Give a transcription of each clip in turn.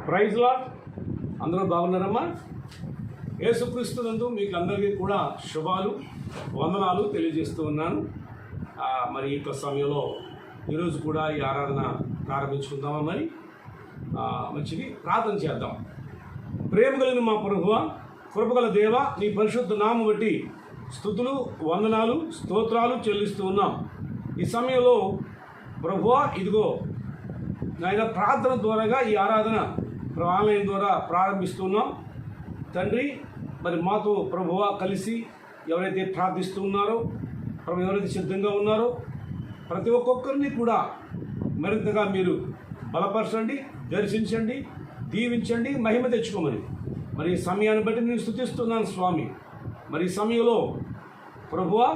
Praise lord. అందరూ బాగున్నారమ్మా? యేసుక్రీస్తునందు మీకు అందరికీ కూడా శుభాలు వందనాలు తెలియజేస్తూ ఉన్నాను. మరి ఈ సమయంలో ఈరోజు కూడా ఈ ఆరాధన ప్రారంభించుకుందామా? మరి మంచిది, ప్రార్థన చేద్దాం. ప్రేమ కలిగిన మా ప్రభువా, కృపగల దేవ, నీ పరిశుద్ధ నామం బట్టి స్తుతులు వందనాలు స్తోత్రాలు చెల్లిస్తూ ఉన్నాం. ఈ సమయంలో ప్రభువా, ఇదిగో నాయన ప్రార్థన ద్వారాగా ఈ ఆరాధన ఆన్లైన్ ద్వారా ప్రారంభిస్తున్నాం తండ్రి. మరి మాతో ప్రభువా కలిసి ఎవరైతే ప్రార్థిస్తూ ఉన్నారో, ప్రభు ఎవరైతే సిద్ధంగా ఉన్నారో ప్రతి ఒక్కొక్కరిని కూడా మరింతగా మీరు బలపరచండి, దర్శించండి, దీవించండి, మహిమ తెచ్చుకోమని మరి ఈ సమయాన్ని బట్టి నేను స్తుతిస్తున్నాను స్వామి. మరి ఈ సమయంలో ప్రభువా,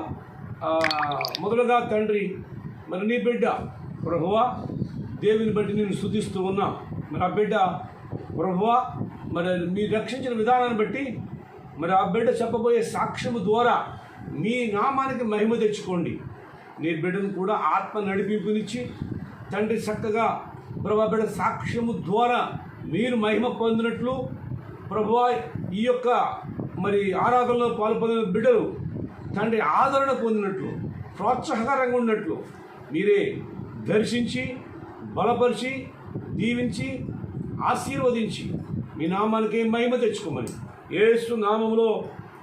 మొదలుగా తండ్రి, మరి నీ బిడ్డ ప్రభువా దేవుని బట్టి నేను స్తుతిస్తూ ఉన్నా. మరి ఆ బిడ్డ ప్రభువా, మరి మీరు రక్షించిన విధానాన్ని బట్టి మరి ఆ బిడ్డ చెప్పబోయే సాక్ష్యము ద్వారా మీ నామానికి మహిమ తెచ్చుకోండి. నీ బిడ్డను కూడా ఆత్మ నడిపింపునిచ్చి తండ్రి చక్కగా ప్రభా బిడ్డ సాక్ష్యము ద్వారా మీరు మహిమ పొందినట్లు ప్రభువా, ఈ యొక్క మరి ఆరాధనలో పాల్పొందిన బిడ్డలు తండ్రి ఆదరణ పొందినట్లు, ప్రోత్సాహకరంగా ఉన్నట్లు మీరే దర్శించి బలపరిచి దీవించి ఆశీర్వదించి మీ నామానికి మహిమ తెచ్చుకోమని యేసు నామములో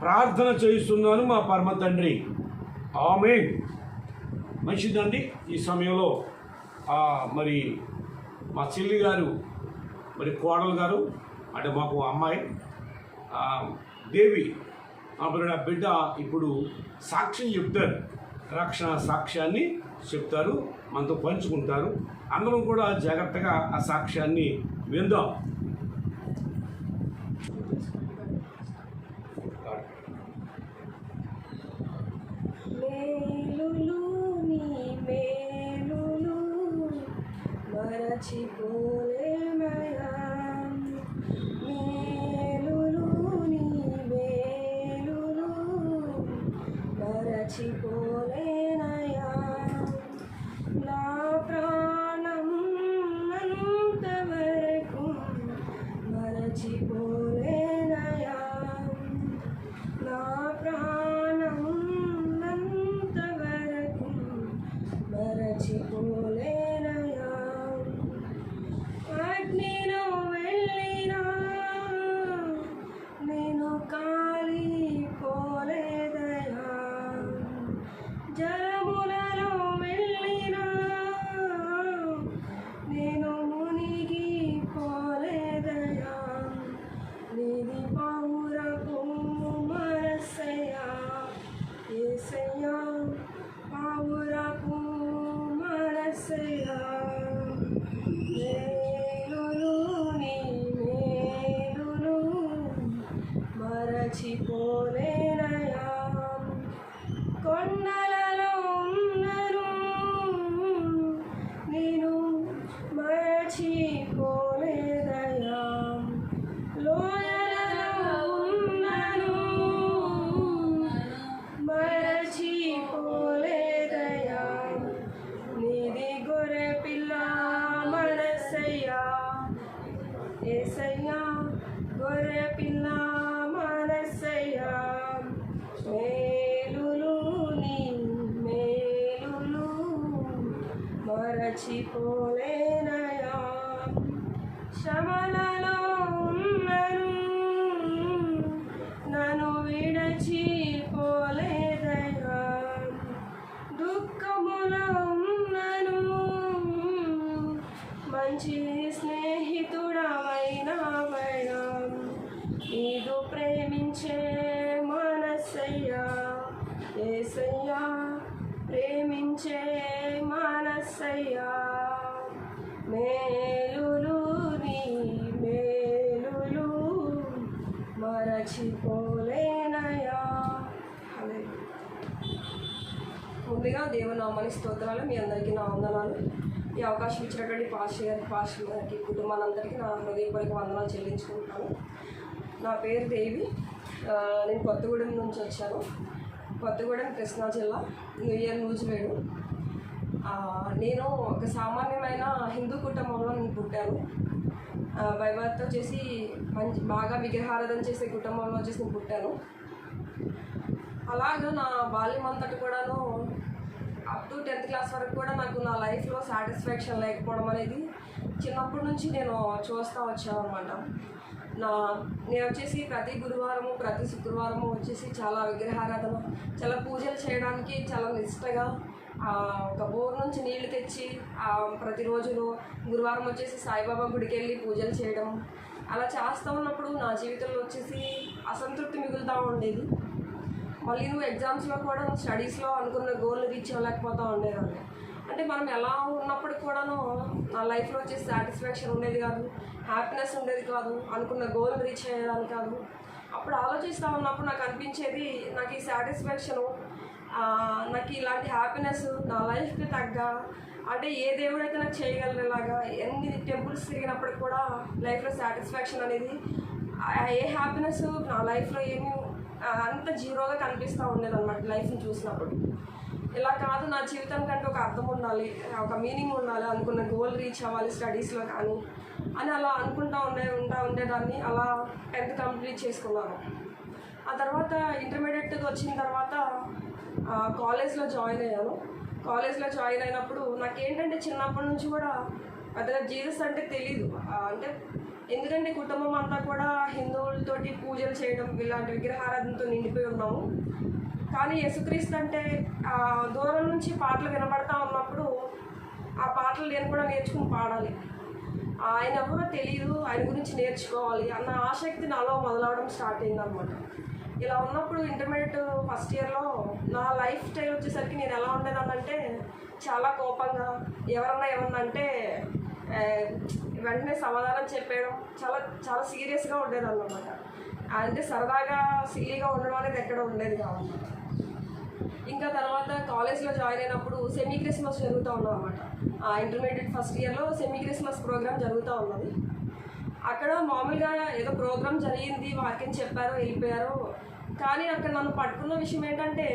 ప్రార్థన చేయిస్తున్నాను మా పరమ తండ్రి, ఆమేన్. మంచిదండి. ఈ సమయంలో మరి మా చెల్లి గారు, మరి కోడలు గారు, అంటే మాకు అమ్మాయి దేవి, ఆ బిడ్డ ఇప్పుడు సాక్ష్యం చెప్తారు, రక్షణ సాక్ష్యాన్ని చెప్తారు, మనతో పంచుకుంటారు. అందరం కూడా జాగ్రత్తగా ఆ సాక్ష్యాన్ని విందాం. మేలులు నీ మేలులు మరచిపోలేమయా, మేలులు నీ మేలులు మరచిపోలేనయా, నా ప్రాణం అంతవరకు మరచిపోలేనయా, నా ప్రాణం అంతవరకు మరచిపోలేనయా, అగ్నిలో వెళ్ళినా నేను కాలిపోలేదయా, జలములలో వెళ్ళినా నేను మునిగిపోలేదయా, నీది పావురపు మనస్సయ్యా, యేసయ్యా పావురపు మనస్సయ్యా, మేలులు నీ మేలులు మరచిపోలేనయా, కొండలలో ఉన్నను నేను మరచిపోలేదయా, లోయలలో ఉన్నను మరచిపోలేదయా, నీది గొర్రె పిల్ల మనస్సయ్యా, యేసయ్యా గొర్రె పిల్ల మనస్సయ్యా, మేలులు నీ మేలులు మరచిపోలేనయా, శ్రమలలో ఉన్నను నన్ను విడచిపోలేదయా, దుఃఖములో ఉన్నను మంచి స్నేహితుడవైనావయ్యా, నీదు ప్రేమించే మనస్సయ్యా, యేసయ్యా ప్రేమించే మనస్సయ్యా, మేలులు నీ మేలులు మరచిపోలేనయా. ముందుగా దేవునామానికి స్తోత్రాలు. మీ అందరికీ నా వందనాలు. ఈ అవకాశం ఇచ్చినటువంటి పాస్టర్ గారికి కుటుంబాలందరికీ నా హృదయపూర్వక వందనాలు చెల్లించుకుంటున్నాను. నా పేరు దేవి. నేను కొత్తగూడెం నుంచి వచ్చాను. కొత్తగూడెం కృష్ణా జిల్లా, న్యూ ఇయర్ నూజివేడు. నేను ఒక సామాన్యమైన హిందూ కుటుంబంలో నేను పుట్టాను. బై బర్త్ వచ్చేసి బాగా విగ్రహారాధన చేసే కుటుంబంలో వచ్చేసి నేను పుట్టాను. అలాగా నా బాల్యం అంతటి కూడాను అప్ టు 10th క్లాస్ వరకు కూడా నాకు నా లైఫ్లో సాటిస్ఫాక్షన్ లేకపోవడం అనేది చిన్నప్పటి నుంచి నేను చూస్తూ వచ్చాను అనమాట. నేను వచ్చేసి ప్రతి గురువారము ప్రతి శుక్రవారము వచ్చేసి చాలా విగ్రహారాధన, చాలా పూజలు చేయడానికి చాలా నిష్టగా ఒక బోర్ నుంచి నీళ్లు తెచ్చి ప్రతిరోజు గురువారం వచ్చేసి సాయిబాబా గుడికి వెళ్ళి పూజలు చేయడం, అలా చేస్తూ ఉన్నప్పుడు నా జీవితంలో వచ్చేసి అసంతృప్తి మిగులుతూ ఉండేది. మళ్ళీ ఎగ్జామ్స్లో కూడా స్టడీస్లో అనుకున్న గోల్ని రీచ్ అవ్వలేకపోతూ ఉండేదాన్ని. అంటే మనం ఎలా ఉన్నప్పుడు కూడాను నా లైఫ్లో వచ్చేసి సాటిస్ఫాక్షన్ ఉండేది కాదు, హ్యాపీనెస్ ఉండేది కాదు, అనుకున్న గోల్ రీచ్ అయ్యేదాన్ని కాదు. అప్పుడు ఆలోచిస్తూ ఉన్నప్పుడు నాకు అనిపించేది, నాకు ఈ సాటిస్ఫాక్షను, నాకు ఇలాంటి హ్యాపీనెస్ నా లైఫ్కి తగ్గ, అంటే ఏ దేవుడైతే నాకు చేయగలలాగా ఎన్ని టెంపుల్స్ తిరిగినప్పటికి కూడా లైఫ్లో సాటిస్ఫాక్షన్ అనేది, ఏ హ్యాపీనెస్ నా లైఫ్లో ఏమీ అంత జీరోగా కనిపిస్తూ ఉండేదన్నమాట లైఫ్ని చూసినప్పుడు. ఇలా కాదు, నా జీవితం కంటే ఒక అర్థం ఉండాలి, ఒక మీనింగ్ ఉండాలి, అనుకున్న గోల్ రీచ్ అవ్వాలి స్టడీస్లో కానీ అని అలా అనుకుంటూ ఉండేదాన్ని. అలా 10th కంప్లీట్ చేసుకున్నాను. ఆ తర్వాత ఇంటర్మీడియట్కి వచ్చిన తర్వాత కాలేజ్లో జాయిన్ అయ్యాను. కాలేజ్లో జాయిన్ అయినప్పుడు నాకేంటంటే చిన్నప్పటి నుంచి కూడా పెద్దగా జీసస్ అంటే తెలీదు. అంటే ఎందుకంటే కుటుంబం అంతా కూడా హిందువులతోటి పూజలు చేయడం, ఇలాంటి విగ్రహారాధనతో నిండిపోయి ఉన్నాము. కానీ యేసుక్రీస్తు అంటే దూరం నుంచి పాటలు వినబడతా ఉన్నప్పుడు ఆ పాటలు నేను కూడా నేర్చుకుని పాడాలి, ఆయన ఎవరో తెలియదు, ఆయన గురించి నేర్చుకోవాలి అన్న ఆసక్తి నాలో మొదలవడం స్టార్ట్ అయిందనమాట. ఇలా ఉన్నప్పుడు ఇంటర్మీడియట్ ఫస్ట్ ఇయర్లో నా లైఫ్ స్టైల్ వచ్చేసరికి నేను ఎలా ఉండేదానంటే చాలా కోపంగా, ఎవరన్నా అంటే వెంటనే సమాధానం చెప్పేయడం, చాలా చాలా సీరియస్గా ఉండేదాన్ని అనమాట. అంటే సరదాగా సిల్లీగా ఉండడం అనేది ఎక్కడ ఉండేది కాదన్నమాట. ఇంకా తర్వాత కాలేజ్లో జాయిన్ అయినప్పుడు సెమీ క్రిస్మస్ జరుగుతూ ఉన్నాం అనమాట. ఇంటర్మీడియట్ ఫస్ట్ ఇయర్లో సెమీ క్రిస్మస్ ప్రోగ్రామ్ జరుగుతూ ఉన్నది. అక్కడ మామూలుగా ఏదో ప్రోగ్రామ్ జరిగింది, వాక్యం చెప్పారు, వెళ్ళిపోయారు. కానీ అక్కడ నన్ను పట్టుకున్న విషయం ఏంటంటే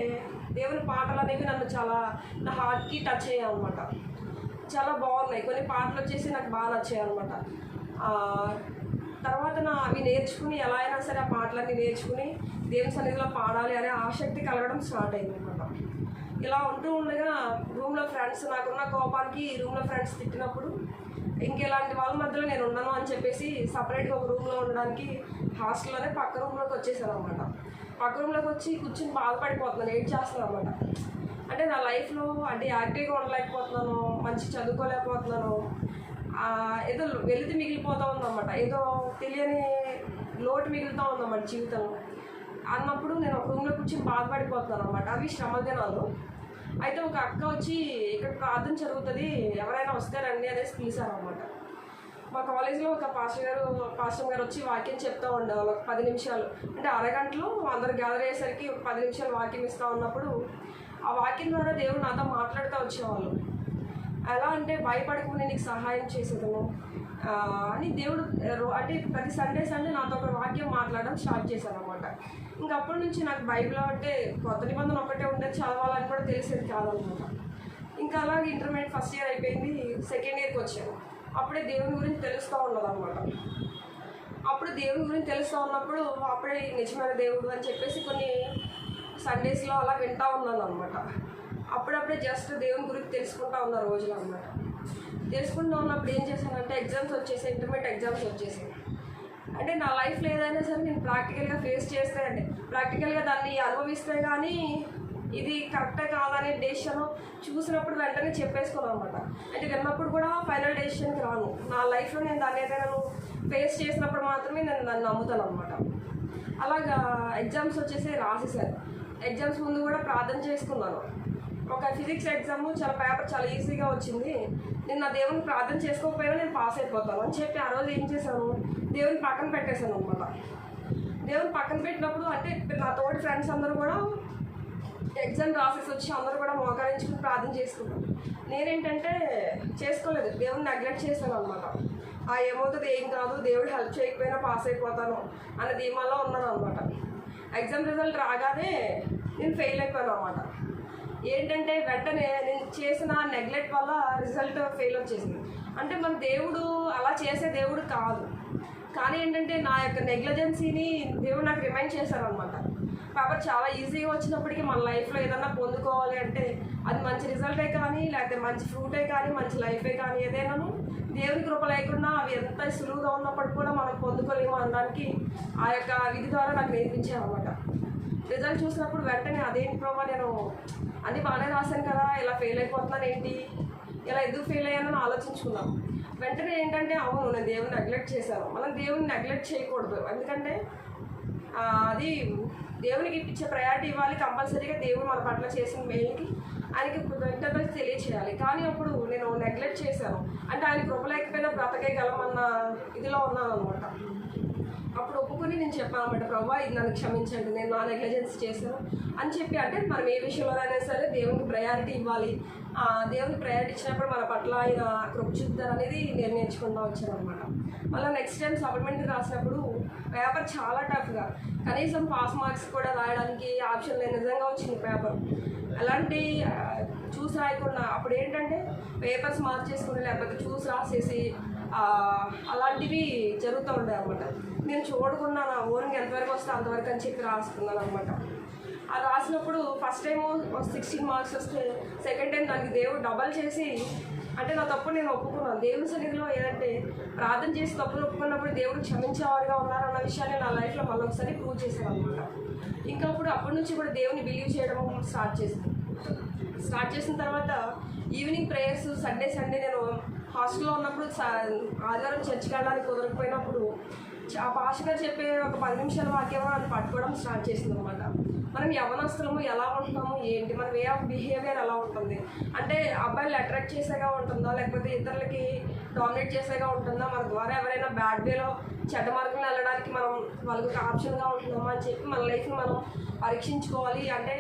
దేవుని పాటలు అనేవి నన్ను చాలా నా హార్ట్కి టచ్ అయ్యాయి అనమాట. చాలా బాగున్నాయి కొన్ని పాటలు వచ్చేసి నాకు బాగా నచ్చాయి అనమాట. తర్వాత అవి నేర్చుకుని ఎలా అయినా సరే ఆ పాటలన్నీ నేర్చుకుని దేవుని సన్నిధిలో పాడాలి అనే ఆసక్తి కలగడం స్టార్ట్ అయింది అనమాట. ఇలా ఉంటూ ఉండగా రూమ్లో ఫ్రెండ్స్, నాకున్న కోపానికి రూమ్లో ఫ్రెండ్స్ తిట్టినప్పుడు ఇంకెలాంటి వాళ్ళ మధ్యలో నేను ఉండను అని చెప్పేసి సపరేట్గా ఒక రూమ్లో ఉండడానికి హాస్టల్లోనే పక్క రూమ్లోకి వచ్చేసాను అనమాట. పక్క రూమ్లోకి వచ్చి కూర్చుని బాధపడిపోతున్నాను, ఏడ్ చేస్తున్నాను అనమాట. అంటే నా లైఫ్లో అంటే యాక్టివ్గా ఉండలేకపోతున్నాను, మంచి చదువుకోలేకపోతున్నాను, ఏదో వెలితి మిగిలిపోతూ ఉందన్నమాట, ఏదో తెలియని లోటు మిగులుతూ ఉందన్నమాట జీవితంలో అన్నప్పుడు నేను ఒక రూమ్లో కూర్చొని బాధపడిపోతున్నాను అనమాట. అవి శ్రమ దినాలు. అయితే ఒక అక్క వచ్చి ఇక్కడ ప్రార్థన జరుగుతుంది, ఎవరైనా వస్తే రండి అనేసి పిలిచారనమాట. మా కాలేజీలో ఒక పాస్టర్ గారు వచ్చి వాక్యం చెప్తూ ఉండేవాళ్ళు ఒక 10 నిమిషాలు. అంటే అరగంటలో అందరు గ్యాదర్ అయ్యేసరికి ఒక 10 నిమిషాలు వాక్యం ఇస్తూ ఉన్నప్పుడు ఆ వాక్యం ద్వారా దేవుడు నాతో మాట్లాడుతూ వచ్చేవాళ్ళు. ఎలా అంటే భయపడకుండా నీకు సహాయం చేసేదను అని దేవుడు అంటే ప్రతి సండే నాతో ఒక వాక్యం మాట్లాడడం స్టార్ట్ చేశాను అనమాట. ఇంకా అప్పటి నుంచి నాకు బైబిల్ అంటే కొత్త నిబంధన ఒకటే ఉండేది, చదవాలని కూడా తెలిసేది కాదనమాట. ఇంకా అలాగే ఇంటర్మీడియట్ ఫస్ట్ ఇయర్ అయిపోయింది, సెకండ్ ఇయర్కి వచ్చాను. అప్పుడే దేవుని గురించి తెలుస్తూ ఉన్నదన్నమాట. అప్పుడు దేవుని గురించి తెలుస్తూ ఉన్నప్పుడు అప్పుడే నిజమైన దేవుడు అని చెప్పేసి కొన్ని సండేస్లో అలా వింటూ ఉన్నాను అనమాట. అప్పుడప్పుడే జస్ట్ దేవుని గురించి తెలుసుకుంటూ ఉన్న రోజులు అనమాట. తెలుసుకుంటూ ఉన్నప్పుడు ఏం చేశానంటే ఎగ్జామ్స్ వచ్చేసి, ఇంటర్మీడియట్ ఎగ్జామ్స్ వచ్చేసి, అంటే నా లైఫ్లో ఏదైనా సరే నేను ప్రాక్టికల్గా ఫేస్ చేస్తే, అంటే ప్రాక్టికల్గా దాన్ని అనుభవిస్తే కానీ ఇది కరెక్టే కాదనే డెసిషన్ చూసినప్పుడు వెంటనే చెప్పేసుకోను అనమాట. అంటే విన్నప్పుడు కూడా ఫైనల్ డెసిషన్కి రాను. నా లైఫ్లో నేను దాన్ని ఏదైనా ఫేస్ చేసినప్పుడు మాత్రమే నేను దాన్ని నమ్ముతాను అనమాట. అలాగా ఎగ్జామ్స్ వచ్చేసి రాసేసాను. ఎగ్జామ్స్ ముందు కూడా ప్రార్థన చేసుకున్నాను. ఒక ఫిజిక్స్ ఎగ్జామ్ పేపర్ చాలా ఈజీగా వచ్చింది, నేను నా దేవుని ప్రార్థన చేసుకోకపోయినా నేను పాస్ అయిపోతాను అని చెప్పి ఆ రోజు ఏం చేశాను, దేవుని పక్కన పెట్టేశాను అనమాట. దేవుని పక్కన పెట్టినప్పుడు అంటే నా తోటి ఫ్రెండ్స్ అందరూ కూడా ఎగ్జామ్ రాసేసి వచ్చి అందరూ కూడా మోకరించుకుని ప్రార్థన చేసుకున్నాను. నేనేంటంటే చేసుకోలేదు, దేవుని నెగ్లెక్ట్ చేశాను అనమాట. ఏమవుతుంది ఏం కాదు, దేవుడు హెల్ప్ చేయకపోయినా పాస్ అయిపోతాను అన్న ధీమాలో ఉన్నాను అనమాట. ఎగ్జామ్ రిజల్ట్ రాగానే నేను ఫెయిల్ అయిపోయాను అనమాట. ఏంటంటే వెంటనే నేను చేసిన నెగ్లెక్ట్ వల్ల రిజల్ట్ ఫెయిల్ వచ్చేసింది. అంటే మన దేవుడు అలా చేసే దేవుడు కాదు. కానీ ఏంటంటే నా యొక్క నెగ్లిజెన్సీని దేవుడు నాకు రిమైండ్ చేశారనమాట. పేపర్ చాలా ఈజీగా వచ్చినప్పటికీ మన లైఫ్లో ఏదన్నా పొందుకోవాలి అంటే అది మంచి రిజల్టే కానీ, లేకపోతే మంచి ఫ్రూటే కానీ, మంచి లైఫే కానీ ఏదైనాను దేవుని కృప లేకుండా అవి ఎంత సులువుగా ఉన్నప్పటికీ కూడా మనం పొందుకోలేము అనడానికి ఆ యొక్క విధి ద్వారా నాకు నేర్పించారనమాట. రిజల్ట్ చూసినప్పుడు వెంటనే అదేంటి ప్రభావ, నేను అన్నీ బాగానే రాశాను కదా, ఇలా ఫెయిల్ అయిపోతున్నాను ఏంటి, ఇలా ఎందుకు ఫెయిల్ అయ్యానని ఆలోచించుకున్నాం. వెంటనే ఏంటంటే అవును నేను దేవుని నెగ్లెక్ట్ చేశాను. మనం దేవుని నెగ్లెక్ట్ చేయకూడదు. ఎందుకంటే అది దేవునికి ఇచ్చే ప్రయారిటీ ఇవ్వాలి. కంపల్సరీగా దేవుడు మన పట్ల చేసిన మేలుకి ఆయనకి కృతజ్ఞతలు తెలియచేయాలి. కానీ అప్పుడు నేను నెగ్లెక్ట్ చేశాను. అంటే ఆయన కృప లేకపోయినా బ్రతకేయగలమన్న ఇదిలో ఉన్నాను అనమాట. అప్పుడు ఒప్పుకొని నేను చెప్పాను అనమాట, ప్రభా ఇది నన్ను క్షమించండి, నేను నా నెగ్లిజెన్స్ చేశాను అని చెప్పి. అంటే మనం ఏ విషయంలోనైనా సరే దేవునికి ప్రయారిటీ ఇవ్వాలి. దేవునికి ప్రయారిటీ ఇచ్చినప్పుడు మన పట్ల ఆయన కృప చూపుతారు అనేది నేను నేర్చుకుంటూ వచ్చాను అనమాట. మళ్ళీ నెక్స్ట్ టైం సప్లిమెంటరీ రాసినప్పుడు పేపర్ చాలా టఫ్గా, కనీసం పాస్ మార్క్స్ కూడా రాయడానికి ఆప్షన్ లేదు. నిజంగా వచ్చింది పేపర్. అలాంటి చూసి రాయకుండా అప్పుడు ఏంటంటే పేపర్స్ మార్చేసుకుని లేకపోతే చూసి రాసేసి అలాంటివి జరుగుతూ ఉంటాయి అనమాట. నేను చూడకుండా నా ఓన్గా ఎంతవరకు వస్తే అంతవరకు అని చెప్పి రాసుకున్నాను అనమాట. అది రాసినప్పుడు ఫస్ట్ టైము 16 మార్క్స్ వస్తే సెకండ్ టైం దానికి దేవుడు డబల్ చేసి, అంటే నా తప్పు నేను ఒప్పుకున్నాను. దేవుని సన్నిధిలో ఏదంటే ప్రార్థన చేసి తప్పులు ఒప్పుకున్నప్పుడు దేవుడు క్షమించేవారుగా ఉన్నారన్న విషయాన్ని నా లైఫ్లో మళ్ళీ ఒకసారి ప్రూవ్ చేశాను అనమాట. ఇంకా అప్పటి నుంచి కూడా దేవుని బిలీవ్ చేయడం స్టార్ట్ చేసిన తర్వాత ఈవినింగ్ ప్రేయర్స్ సండే నేను హాస్టల్లో ఉన్నప్పుడు ఆదివారం చర్చికి వెళ్ళడానికి కుదరకపోయినప్పుడు ఆ పాస్టర్ గారు చెప్పే ఒక 10 నిమిషాల వాక్యం అది పట్టుకోవడం స్టార్ట్ చేసింది అనమాట. మనం యవనస్తులము ఎలా ఉంటున్నాము ఏంటి, మన వే ఆఫ్ బిహేవియర్ ఎలా ఉంటుంది, అంటే అబ్బాయిలు అట్రాక్ట్ చేసేగా ఉంటుందా లేకపోతే ఇతరులకి డామినేట్ చేసేగా ఉంటుందా, మన ద్వారా ఎవరైనా బ్యాడ్ వేలో చెడ్డ మార్గంలో వెళ్ళడానికి మనం వాళ్ళకి ఒక ఆప్షన్గా ఉంటున్నామా అని చెప్పి మన లైఫ్ని మనం పరీక్షించుకోవాలి. అంటే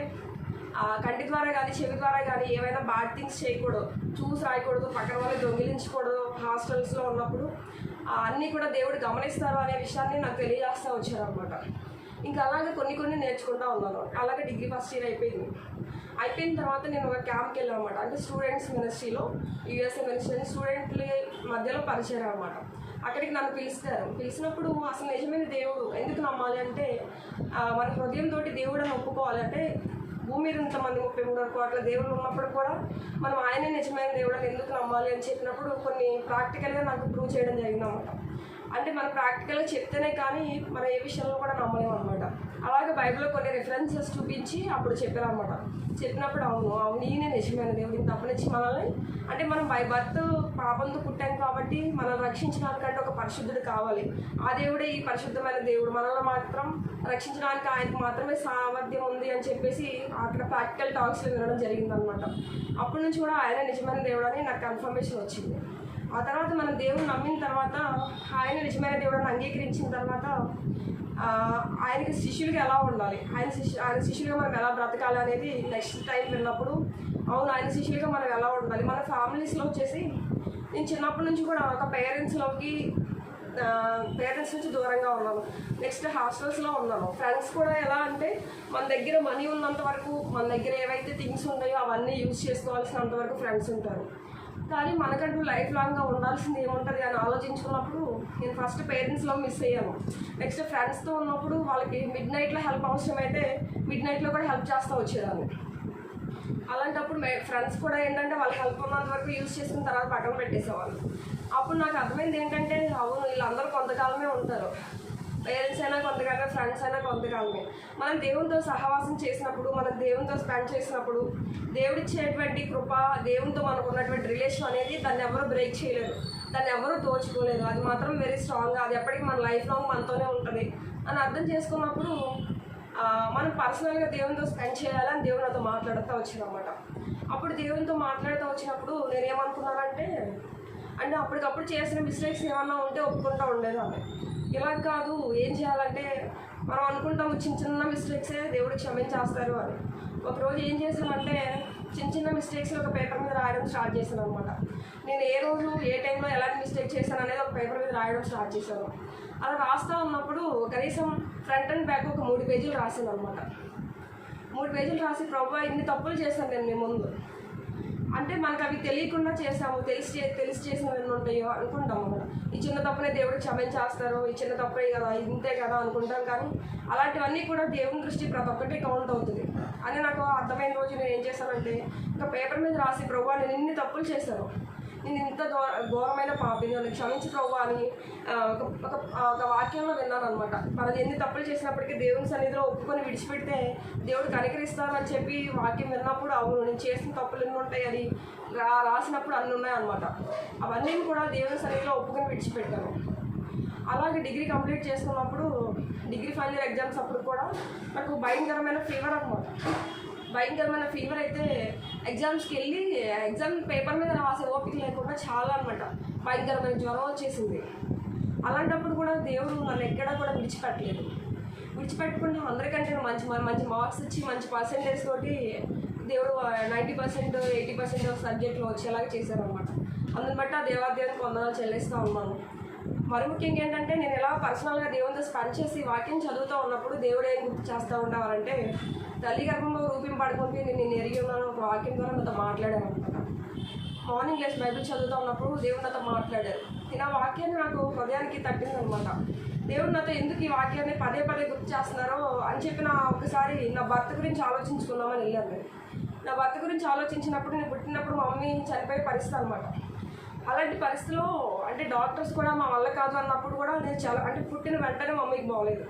కంటి ద్వారా కానీ చెవి ద్వారా కానీ ఏమైనా బ్యాడ్ థింగ్స్ చేయకూడదు, చూసి రాయకూడదు, పక్కన వాళ్ళు దొంగిలించకూడదు. హాస్టల్స్లో ఉన్నప్పుడు అన్నీ కూడా దేవుడు గమనిస్తారు అనే విషయాన్ని నాకు తెలియజేస్తూ వచ్చారు అనమాట. ఇంకా అలాగే కొన్ని నేర్చుకుంటూ ఉన్నాను. అలాగే డిగ్రీ ఫస్ట్ ఇయర్ అయిపోయిన తర్వాత నేను ఒక క్యాంప్కి వెళ్ళాను అనమాట. అంటే స్టూడెంట్స్ మినిస్ట్రీలో యూఎస్ఏ మినిస్ట్రీ స్టూడెంట్ల మధ్యలో పరిచయం అనమాట. అక్కడికి నన్ను పిలిచినప్పుడు అసలు నిజమైన దేవుడు ఎందుకు నమ్మాలి అంటే మన హృదయంతో దేవుడు అని ఒప్పుకోవాలి. అంటే భూమి మీద ఇంతమంది 33 కోట్ల దేవుళ్ళు ఉన్నప్పుడు కూడా మనం ఆయనే నిజమైన దేవుడు అని ఎందుకు నమ్మాలి అని చెప్పినప్పుడు కొన్ని ప్రాక్టికల్గా నాకు ప్రూవ్ చేయడం జరిగిందన్నమాట. అంటే మనం ప్రాక్టికల్గా చెప్తేనే కానీ మనం ఏ విషయంలో కూడా నమ్మలేము అనమాట. అలాగే బైబిల్లో కొన్ని రిఫరెన్సెస్ చూపించి అప్పుడు చెప్పారనమాట. చెప్పినప్పుడు అవును ఈయనే నిజమైన దేవుడు, ఇంత తప్పనిచ్చి మనల్ని, అంటే మనం బై బర్త్ పాపంతో పుట్టాం కాబట్టి మనల్ని రక్షించడానికంటే ఒక పరిశుద్ధుడు కావాలి. ఆ దేవుడే ఈ పరిశుద్ధమైన దేవుడు, మనల్ని మాత్రం రక్షించడానికి ఆయనకు మాత్రమే సామర్థ్యం ఉంది అని చెప్పేసి అక్కడ ప్రాక్టికల్ టాక్స్లో వినడం జరిగిందనమాట. అప్పటి నుంచి కూడా ఆయన నిజమైన దేవుడు అని నాకు కన్ఫర్మేషన్ వచ్చింది. ఆ తర్వాత మనం దేవుని నమ్మిన తర్వాత ఆయన నిజమైన దేవుడిని అంగీకరించిన తర్వాత ఆయనకి శిష్యులుగా ఎలా ఉండాలి, ఆయన శిష్యులుగా మనం ఎలా బ్రతకాలి అనేది నెక్స్ట్ టైం విన్నప్పుడు అవును ఆయన శిష్యులుగా మనం ఎలా ఉండాలి. మన ఫ్యామిలీస్లో వచ్చేసి నేను చిన్నప్పటి నుంచి కూడా ఒక పేరెంట్స్ నుంచి దూరంగా ఉన్నాను. నెక్స్ట్ హాస్టల్స్లో ఉన్నాను. ఫ్రెండ్స్ కూడా ఎలా అంటే మన దగ్గర మనీ ఉన్నంత వరకు, మన దగ్గర ఏవైతే థింగ్స్ ఉన్నాయో అవన్నీ యూజ్ చేసుకోవాల్సినంత వరకు ఫ్రెండ్స్ ఉంటారు. కానీ మనకంటూ లైఫ్ లాంగ్గా ఉండాల్సింది ఏముంటుంది అని ఆలోచించుకున్నప్పుడు నేను ఫస్ట్ పేరెంట్స్లో మిస్ అయ్యాను. నెక్స్ట్ ఫ్రెండ్స్తో ఉన్నప్పుడు వాళ్ళకి మిడ్ నైట్లో హెల్ప్ అవసరమైతే మిడ్ నైట్లో కూడా హెల్ప్ చేస్తూ వచ్చేదాన్ని. అలాంటప్పుడు ఫ్రెండ్స్ కూడా ఏంటంటే వాళ్ళ హెల్ప్ ఉన్నంత వరకు యూజ్ చేసిన తర్వాత పక్కన పెట్టేసేవాళ్ళు. అప్పుడు నాకు అర్థమైంది ఏంటంటే అవును వీళ్ళందరూ కొంతకాలమే ఉంటారు, పేరెంట్స్ అయినా కొంతకాలమే, ఫ్రెండ్స్ అయినా కొంతకాలమే. మనం దేవునితో సహవాసం చేసినప్పుడు, మనం దేవునితో స్పెండ్ చేసినప్పుడు దేవుడిచ్చేటువంటి కృప, దేవునితో మనకు ఉన్నటువంటి రిలేషన్ అనేది దాన్ని ఎవరు బ్రేక్ చేయలేరు, దాన్ని ఎవరు దోచుకోలేరు. అది మాత్రం వెరీ స్ట్రాంగ్గా, అది ఎప్పటికీ మన లైఫ్ లాంగ్ మనతోనే ఉంటుంది అని అర్థం చేసుకున్నప్పుడు మనం పర్సనల్గా దేవునితో స్పెండ్ చేయాలని దేవుడు నాతో మాట్లాడుతూ వచ్చినమాట. అప్పుడు దేవునితో మాట్లాడుతూ వచ్చినప్పుడు నేనేమనుకున్నానంటే అంటే అప్పటికప్పుడు చేసిన మిస్టేక్స్ ఏమన్నా ఉంటే ఒప్పుకుంటూ ఉండేదాన్ని. ఇలా కాదు, ఏం చేయాలంటే మనం అనుకుంటాము చిన్న మిస్టేక్సే దేవుడు క్షమించేస్తారు అని. ఒకరోజు ఏం చేశానంటే చిన్న మిస్టేక్స్ ఒక పేపర్ మీద రాయడం స్టార్ట్ చేశాను అనమాట. నేను ఏ రోజు ఏ టైంలో ఎలాంటి మిస్టేక్ చేశాను అనేది ఒక పేపర్ మీద రాయడం స్టార్ట్ చేశాను. అలా రాస్తూ ఉన్నప్పుడు కనీసం ఫ్రంట్ అండ్ బ్యాక్ ఒక 3 పేజీలు రాశాను అనమాట. 3 పేజీలు రాసి ప్రభా ఇన్ని తప్పులు చేశాను నేను మీ ముందు, అంటే మనకు అవి తెలియకుండా చేసాము, తెలిసి చేసినవి ఎన్ని ఉంటాయో అనుకుంటాము మనం. ఈ చిన్న తప్పునే దేవుడు క్షమించేస్తారు, ఈ చిన్న తప్పే కదా, ఇంతే కదా అనుకుంటాం. కానీ అలాంటివన్నీ కూడా దేవుని దృష్టి ప్రతి ఒక్కటి కౌంట్ అవుతుంది అని నాకు అర్థమైన రోజు నేను ఏం చేశానంటే, ఇంకా పేపర్ మీద రాసి, ప్రభువా నేను ఇన్ని తప్పులు చేశాను, నేను ఇంత ఘోరమైన పాపిని, నన్ను క్షమించి ప్రభువా అని ఒక వాక్యంలో విన్నాను అనమాట. మనం ఎన్ని తప్పులు చేసినప్పటికీ దేవుని సన్నిధిలో ఒప్పుకొని విడిచిపెడితే దేవుడు కనికరిస్తానని చెప్పి వాక్యం విన్నప్పుడు, అవును నేను చేసిన తప్పులు ఎన్ని ఉంటాయి అని రాసినప్పుడు అన్నీ ఉన్నాయన్నమాట. అవన్నీ కూడా దేవుని సన్నిధిలో ఒప్పుకొని విడిచిపెట్టాను. అలాగే డిగ్రీ కంప్లీట్ చేసుకున్నప్పుడు, డిగ్రీ ఫైనల్ ఇయర్ ఎగ్జామ్స్ అప్పుడు కూడా నాకు భయంకరమైన ఫీవర్ అనమాట. భయంకరమైన ఫీవర్ అయితే ఎగ్జామ్స్కి వెళ్ళి ఎగ్జామ్ పేపర్ మీద రాసే ఓపిక లేకుండా చాలా అనమాట భయంకరమైన జ్వరం వచ్చేసింది. అలాంటప్పుడు కూడా దేవుడు నన్ను ఎక్కడా కూడా విడిచిపెట్టకుండా అందరికంటే మంచి మార్క్స్ ఇచ్చి మంచి పర్సెంటేజ్ తోటి దేవుడు 90%, 80% సబ్జెక్ట్లో వచ్చేలాగా చేశారనమాట. అందుని బట్టి ఆ దేవాదేవునికి వందనాలు చెల్లిస్తూ ఉన్నాను. మరి ముఖ్యంగా ఏంటంటే, నేను ఎలా పర్సనల్గా దేవునితో స్పెండ్ చేసి వాక్యం చదువుతూ ఉన్నప్పుడు దేవుడు ఏం గుర్తు చేస్తూ ఉండేవారంటే, తల్లి గర్భంలో రూపింపడుకుంటే నేను ఎరిగి ఉన్నాను ఒక వాక్యం ద్వారా నాతో మాట్లాడారు అనమాట. మార్నింగ్ లేసి బైబిల్ చదువుతూ ఉన్నప్పుడు దేవుడు నాతో మాట్లాడారు. నేను ఆ వాక్యాన్ని నాకు హృదయానికి తట్టిందనమాట. దేవుడు నాతో ఎందుకు ఈ వాక్యాన్ని పదే గుర్తు చేస్తున్నారో అని చెప్పి ఒకసారి నా భర్త గురించి ఆలోచించుకుందామని వెళ్ళాను నేను. నా భర్త గురించి ఆలోచించినప్పుడు, నేను పుట్టినప్పుడు మా మమ్మీ చనిపోయే పరిస్థితి అనమాట. అలాంటి పరిస్థితిలో అంటే డాక్టర్స్ కూడా మా వల్ల కాదు అన్నప్పుడు కూడా నేను చాలా అంటే పుట్టిన వెంటనే మమ్మీకి బాగోలేదు.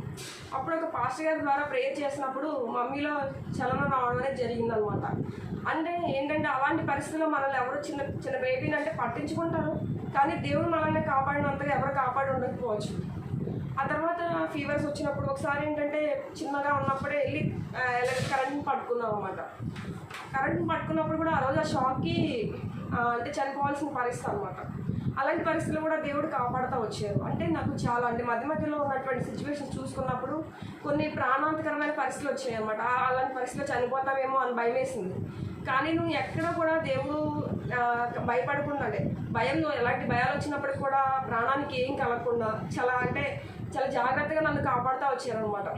అప్పుడు ఒక పాస్టర్ గారి ద్వారా ప్రేయర్ చేసినప్పుడు మమ్మీలో చలనం రావడం అనేది జరిగిందనమాట. అంటే ఏంటంటే, అలాంటి పరిస్థితుల్లో మనల్ని ఎవరు చిన్న బేబీని అంటే పట్టించుకుంటారు, కానీ దేవుడు మనల్ని కాపాడినంతగా ఎవరు కాపాడి ఉండకపోవచ్చు. ఆ తర్వాత ఫీవర్స్ వచ్చినప్పుడు ఒకసారి ఏంటంటే, చిన్నగా ఉన్నప్పుడే వెళ్ళి కరెంట్ని పట్టుకున్నాం అనమాట. కరెంట్ని పట్టుకున్నప్పుడు కూడా ఆ రోజు ఆ షాక్కి అంటే చనిపోవాల్సిన పరిస్థితి అనమాట. అలాంటి పరిస్థితులు కూడా దేవుడు కాపాడుతూ వచ్చారు. అంటే నాకు చాలా అంటే మధ్యలో ఉన్నటువంటి సిచ్యువేషన్స్ చూసుకున్నప్పుడు కొన్ని ప్రాణాంతకరమైన పరిస్థితులు వచ్చాయి అనమాట. అలాంటి పరిస్థితుల్లో చనిపోతామేమో అని భయం వేసింది. కానీ నువ్వు ఎక్కడ కూడా దేవుడు భయపడకుండా, నువ్వు ఎలాంటి భయాలు వచ్చినప్పుడు కూడా ప్రాణానికి ఏం కలగకుండా చాలా జాగ్రత్తగా నన్ను కాపాడుతూ వచ్చారనమాట.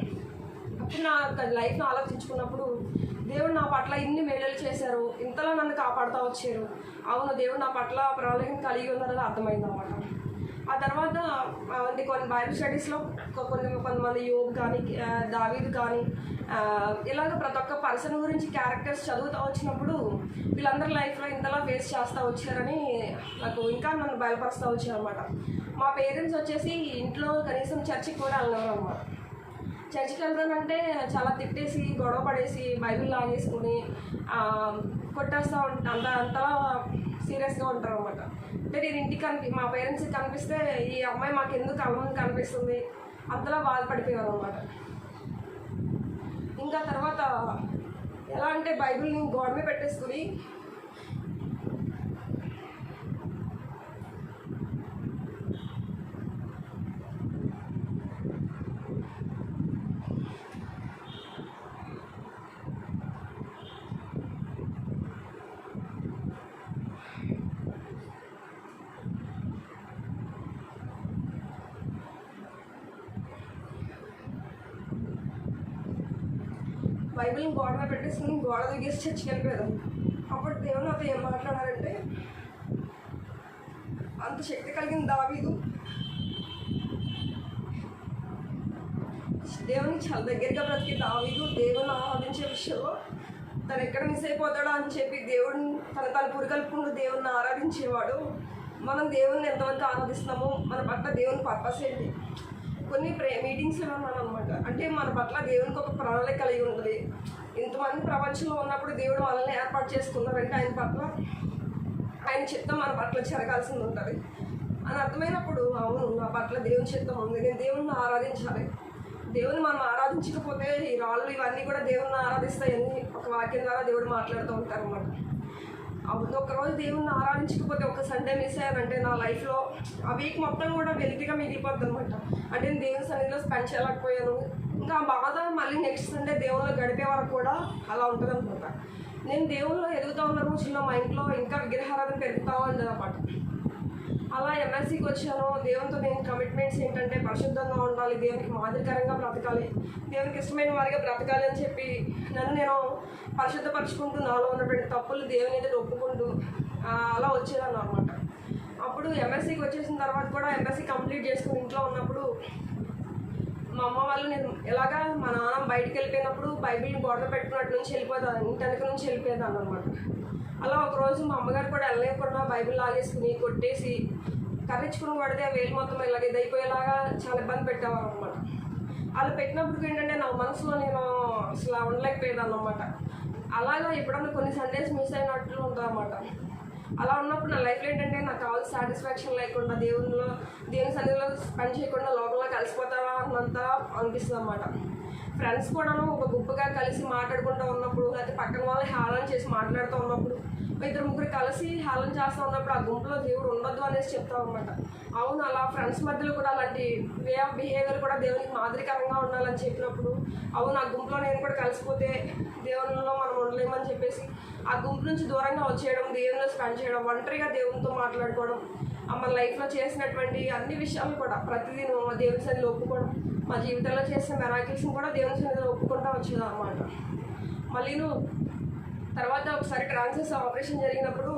అప్పుడు నా లైఫ్ను ఆలోచించుకున్నప్పుడు, దేవుడు నా పట్ల ఇన్ని మేలులు చేశారు, ఇంతలో నన్ను కాపాడుతూ వచ్చారు, అవును దేవుడు నా పట్ల ప్రణాళికను కలిగి ఉన్నారని అర్థమైందన్నమాట. ఆ తర్వాత కొన్ని బైబిల్ స్టడీస్లో కొంతమంది యోబు కానీ, దావీదు కానీ, ఇలాగ ప్రతి ఒక్క పర్సన్ గురించి క్యారెక్టర్స్ చదువుతూ వచ్చినప్పుడు వీళ్ళందరి లైఫ్లో ఇంతలా ఫేస్ చేస్తూ వచ్చారని నాకు ఇంకా నన్ను బయలుపరుస్తూ వచ్చారనమాట. మా పేరెంట్స్ వచ్చేసి ఇంట్లో కనీసం చర్చికి కూడా వెళ్ళినారు అనమాట. చర్చికి వెళ్తానంటే చాలా తిట్టేసి, గొడవ పడేసి, బైబిల్ లాగేసుకుని కొట్టేస్తూ అంతలా సీరియస్గా ఉంటారు అనమాట. అంటే నేను ఇంటికి మా పేరెంట్స్కి కనిపిస్తే, ఈ అమ్మాయి మాకు ఎందుకు అమ్మ కనిపిస్తుంది, అంతలా బాధపడిపోయారు అనమాట. ఇంకా తర్వాత ఎలా అంటే, బైబిల్ని గోడ మీద పెట్టేసుకుని బైబిల్ని గోడ మీద పెట్టేసుకుని గోడ దిగేసి చర్చికి వెళ్ళిపోయాను. అప్పుడు దేవుడు నాతో ఏం మాట్లాడారంటే, అంత శక్తి కలిగిన దావీదు దేవునికి చాలా దగ్గరగా బ్రతికి దావీదు దేవుని ఆరాధించే విషయంలో తను ఎక్కడ మిస్ అయిపోతాడో అని చెప్పి దేవుడిని తను పురికలుపుకుంటూ దేవుడిని ఆరాధించేవాడు. మనం దేవుడిని ఎంతవరకు ఆరాధిస్తున్నామో, మన పట్ల దేవుని పర్పస్ ఏంటి, కొన్ని మీటింగ్స్లో ఉన్నాను అనమాట. అంటే మన పట్ల దేవునికి ఒక ప్రణాళిక కలిగి ఉంటుంది. ఇంతమంది ప్రపంచంలో ఉన్నప్పుడు దేవుడు మనల్ని ఏర్పాటు చేసుకున్నారంటే ఆయన చిత్తం మన పట్ల జరగాల్సింది ఉంటుంది అని అర్థమైనప్పుడు, అవును నా పట్ల దేవుని చిత్తం ఉంది, నేను దేవుణ్ణి ఆరాధించాలి. దేవుని మనం ఆరాధించకపోతే ఈ రాళ్ళు ఇవన్నీ కూడా దేవుణ్ణి ఆరాధిస్తాయని ఒక వాక్యం ద్వారా దేవుడు మాట్లాడుతూ ఉంటారు అన్నమాట. అవును, ఒకరోజు దేవుణ్ణి ఆరాధించకపోతే ఒక సండే మిస్ అయ్యానంటే నా లైఫ్లో ఆ వీక్ మొత్తం కూడా వెలితిగా మిగిలిపోద్ది అనమాట. అంటే నేను దేవుని సన్నిధిలో స్పెండ్ చేయలేకపోయాను. ఇంకా ఆ బాధ మళ్ళీ నెక్స్ట్ సండే దేవుళ్ళు గడిపే వరకు కూడా అలా ఉంటుంది అనమాట. నేను దేవుళ్ళు ఎదుగుతూ ఉన్న రోజుల్లో మా ఇంట్లో ఇంకా విగ్రహారాధన పెరుగుతూ ఉండేది అన్నమాట. అలా ఎంఎస్సికి వచ్చాను. దేవునితో నేను కమిట్మెంట్స్ ఏంటంటే పరిశుద్ధంగా ఉండాలి, దేవునికి మాదిరికరంగా బ్రతకాలి, దేవునికి ఇష్టమైన వారిగా బ్రతకాలి అని చెప్పి నన్ను నేను పరిశుద్ధపరచుకుంటూ నాలో ఉన్నటువంటి తప్పులు దేవుని ఎదుట ఒప్పుకుంటూ అలా వచ్చేదాన్ని అనమాట. అప్పుడు ఎంఎస్సికి వచ్చేసిన తర్వాత కూడా ఎంఎస్సి కంప్లీట్ చేసుకుని ఇంట్లో ఉన్నప్పుడు మా అమ్మ వాళ్ళు నేను ఎలాగా మా నాన్న బయటికి వెళ్ళిపోయినప్పుడు బైబిల్ని గోడలో పెట్టుకున్నట్టు నుంచి వెళ్ళిపోతాను, ఇంటి వెనక నుంచి వెళ్ళిపోయేదాన్ని అనమాట. అలా ఒకరోజు మా అమ్మగారు కూడా వెళ్ళలేకుండా బైబిల్ లాగేసుకుని కొట్టేసి కర్రించుకుని పడితే వేలు మొత్తం ఇలాగ ఇదైపోయేలాగా చాలా ఇబ్బంది పెట్టేవారు అనమాట. అలా పెట్టినప్పుడు ఏంటంటే నా మనసులో నేను అసలు ఉండలేకపోయేదాన్ని అనమాట. అలాగా ఎప్పుడన్నా కొన్ని సండేస్ మిస్ అయినట్లు ఉంటుంది అన్నమాట. అలా ఉన్నప్పుడు నా లైఫ్లో ఏంటంటే నాకు కావాల్సిన సాటిస్ఫాక్షన్ లేకుండా దేవుని సన్నిధిలో స్పెండ్ చేయకుండా లోపల కలిసిపోతావా అన్నంత అనిపిస్తుంది అన్నమాట. ఫ్రెండ్స్ కూడాను ఒక గుంపుగా కలిసి మాట్లాడుకుంటూ ఉన్నప్పుడు, లేకపోతే పక్కన వాళ్ళు హేళన చేసి మాట్లాడుతూ ఉన్నప్పుడు, ఇద్దరు ముగ్గురు కలిసి హేళన చేస్తూ ఉన్నప్పుడు ఆ గుంపులో దేవుడు ఉండొద్దు అనేసి చెప్తాం అనమాట. అవును, అలా ఫ్రెండ్స్ మధ్యలో కూడా అలాంటి వే ఆఫ్ బిహేవియర్ కూడా దేవునికి మాదిరికరంగా ఉండాలని చెప్పినప్పుడు, అవును ఆ గుంపులో నేను కూడా కలిసిపోతే దేవునిలో మనం ఉండలేమని చెప్పేసి ఆ గుంపు నుంచి దూరంగా వచ్చేయడం, దేవునిలో స్పెండ్ చేయడం, ఒంటరిగా దేవునితో మాట్లాడుకోవడం, మన లైఫ్లో చేసినటువంటి అన్ని విషయాలు కూడా ప్రతిదీ దేవుని సన్నిధిలో ఒప్పుకోవడం, మా జీవితంలో చేసిన మెరాకిల్స్ని కూడా దేవుని సన్నిధిలో ఒప్పుకుంటూ వచ్చేదాం అన్నమాట. మళ్ళీ తర్వాత ఒకసారి ట్రాన్స్ఫర్స్ ఆపరేషన్ జరిగినప్పుడు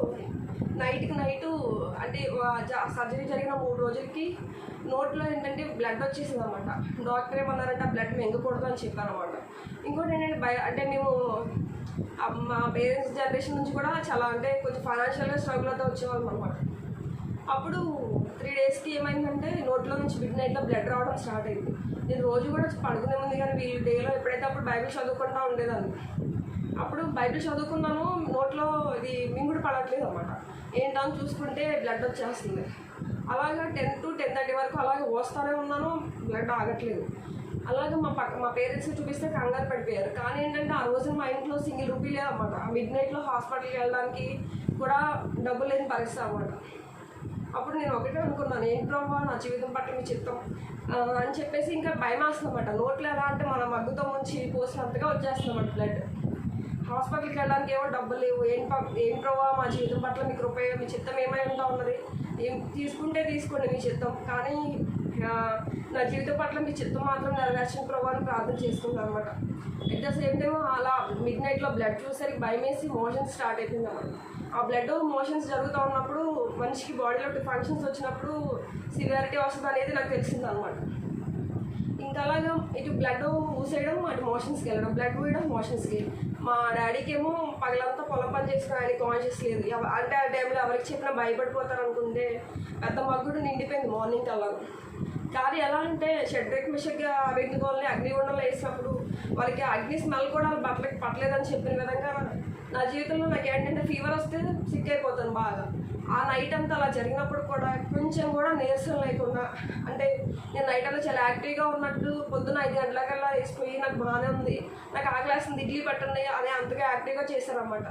నైట్ అంటే సర్జరీ జరిగిన 3 రోజులకి నోట్లో ఏంటంటే బ్లడ్ వచ్చేసింది అనమాట. డాక్టర్ ఏమన్నారంటే ఆ బ్లడ్ మెంగకూడదు అని చెప్పారనమాట. ఇంకోటి ఏంటంటే అంటే మేము మా పేరెంట్స్ జనరేషన్ నుంచి కూడా చాలా అంటే కొంచెం ఫైనాన్షియల్గా స్ట్రగుల్ అవుతూ వచ్చేవాళ్ళం అనమాట. అప్పుడు 3 డేస్కి ఏమైందంటే నోట్లో నుంచి మిడ్ నైట్లో బ్లడ్ రావడం స్టార్ట్ అయింది. నేను రోజు కూడా పడుకునే ముందు కానీ వీళ్ళు డేలో ఎప్పుడైతే అప్పుడు బైబిల్ చదువుకుంటూ ఉండేదాన్ని. అప్పుడు బైబిల్ చదువుకున్నాను, నోట్లో ఇది మింగుడు పడట్లేదు అనమాట. ఏంటో అని చూసుకుంటే బ్లడ్ వచ్చేస్తుంది. అలాగా 10 to 10:30 వరకు అలాగే వస్తూనే ఉన్నాను, బ్లడ్ ఆగట్లేదు. అలాగే మా పేరెంట్స్కి చూపిస్తే కంగారు పడిపోయారు. కానీ ఏంటంటే ఆ రోజు మా ఇంట్లో సింగిల్ రూపీ లేదన్నమాట. ఆ మిడ్ నైట్లో హాస్పిటల్కి వెళ్ళడానికి కూడా డబ్బులు లేని పరిస్థితి అన్నమాట. అప్పుడు నేను ఒకటే అనుకున్నాను, ఏంటి ప్రభావ నా జీవితం పట్ల మీ చిత్తం అని చెప్పేసి ఇంకా భయం వేస్తుందన్నమాట. నోట్లో ఎలా అంటే మన మగ్గుతో ముంచి పోసినంతగా వచ్చేస్తుందన్నమాట బ్లడ్. హాస్పిటల్కి వెళ్ళడానికి ఏమో డబ్బులు లేవు. ఏం ప్రభావ మా జీవితం పట్ల మీ కృప, మీ చిత్తం ఏమై ఉంటా ఉన్నది, ఏం తీసుకుంటే తీసుకోండి మీ చిత్తం, కానీ నా జీవితం పట్ల మీ చిత్తం మాత్రం నెరవేర్చిన ప్రభావ అని ప్రార్థన చేసుకుంటాను అనమాట. అట్ ద సేమ్ టైం అలా మిడ్ నైట్లో బ్లడ్ చూసేసరికి భయం వేసి మోషన్స్ స్టార్ట్ అయిపోయింది అన్నమాట. ఆ బ్లడ్ మోషన్స్ జరుగుతూ ఉన్నప్పుడు మనిషికి బాడీలో ఫంక్షన్స్ వచ్చినప్పుడు సివియారిటీ వస్తుంది అనేది నాకు తెలిసింది అనమాట. ఇంకా అలాగా ఇటు బ్లడ్ ఊసేయడం, అటు మోషన్స్కి వెళ్ళడం, బ్లడ్ ఊయడం, మోషన్స్కి. మా డాడీకి ఏమో పగలంతా పొలం పని చేసుకుని ఆయన కాన్షియస్ లేదు. అంటే ఆ టైంలో ఎవరికి చెప్పినా భయపడిపోతారు అనుకుంటే పెద్ద మగ్గుడు నిండిపోయింది మార్నింగ్ అలా. కానీ ఎలా అంటే షడ్రక్ మిషక్గా అగ్నిగోల్ని అగ్నిగుండంలో వేసినప్పుడు వాళ్ళకి అగ్ని స్మెల్ కూడా వాళ్ళ బట్టలకి పట్టలేదని చెప్పిన విధంగా నా జీవితంలో నాకు ఏంటంటే ఫీవర్ వస్తే సిక్ అయిపోతాను బాగా. ఆ నైట్ అంతా అలా జరిగినప్పుడు కూడా కొంచెం కూడా నీరసం లేకుండా, అంటే నేను నైట్ అంతా చాలా యాక్టివ్గా ఉన్నట్టు పొద్దున్న 5 గంటలకల్లా వేసిపోయి నాకు బాగానే ఉంది, నాకు ఆకలేస్తుంది, ఇడ్లీ పట్టండి అని అంతగా యాక్టివ్గా చేశారన్నమాట.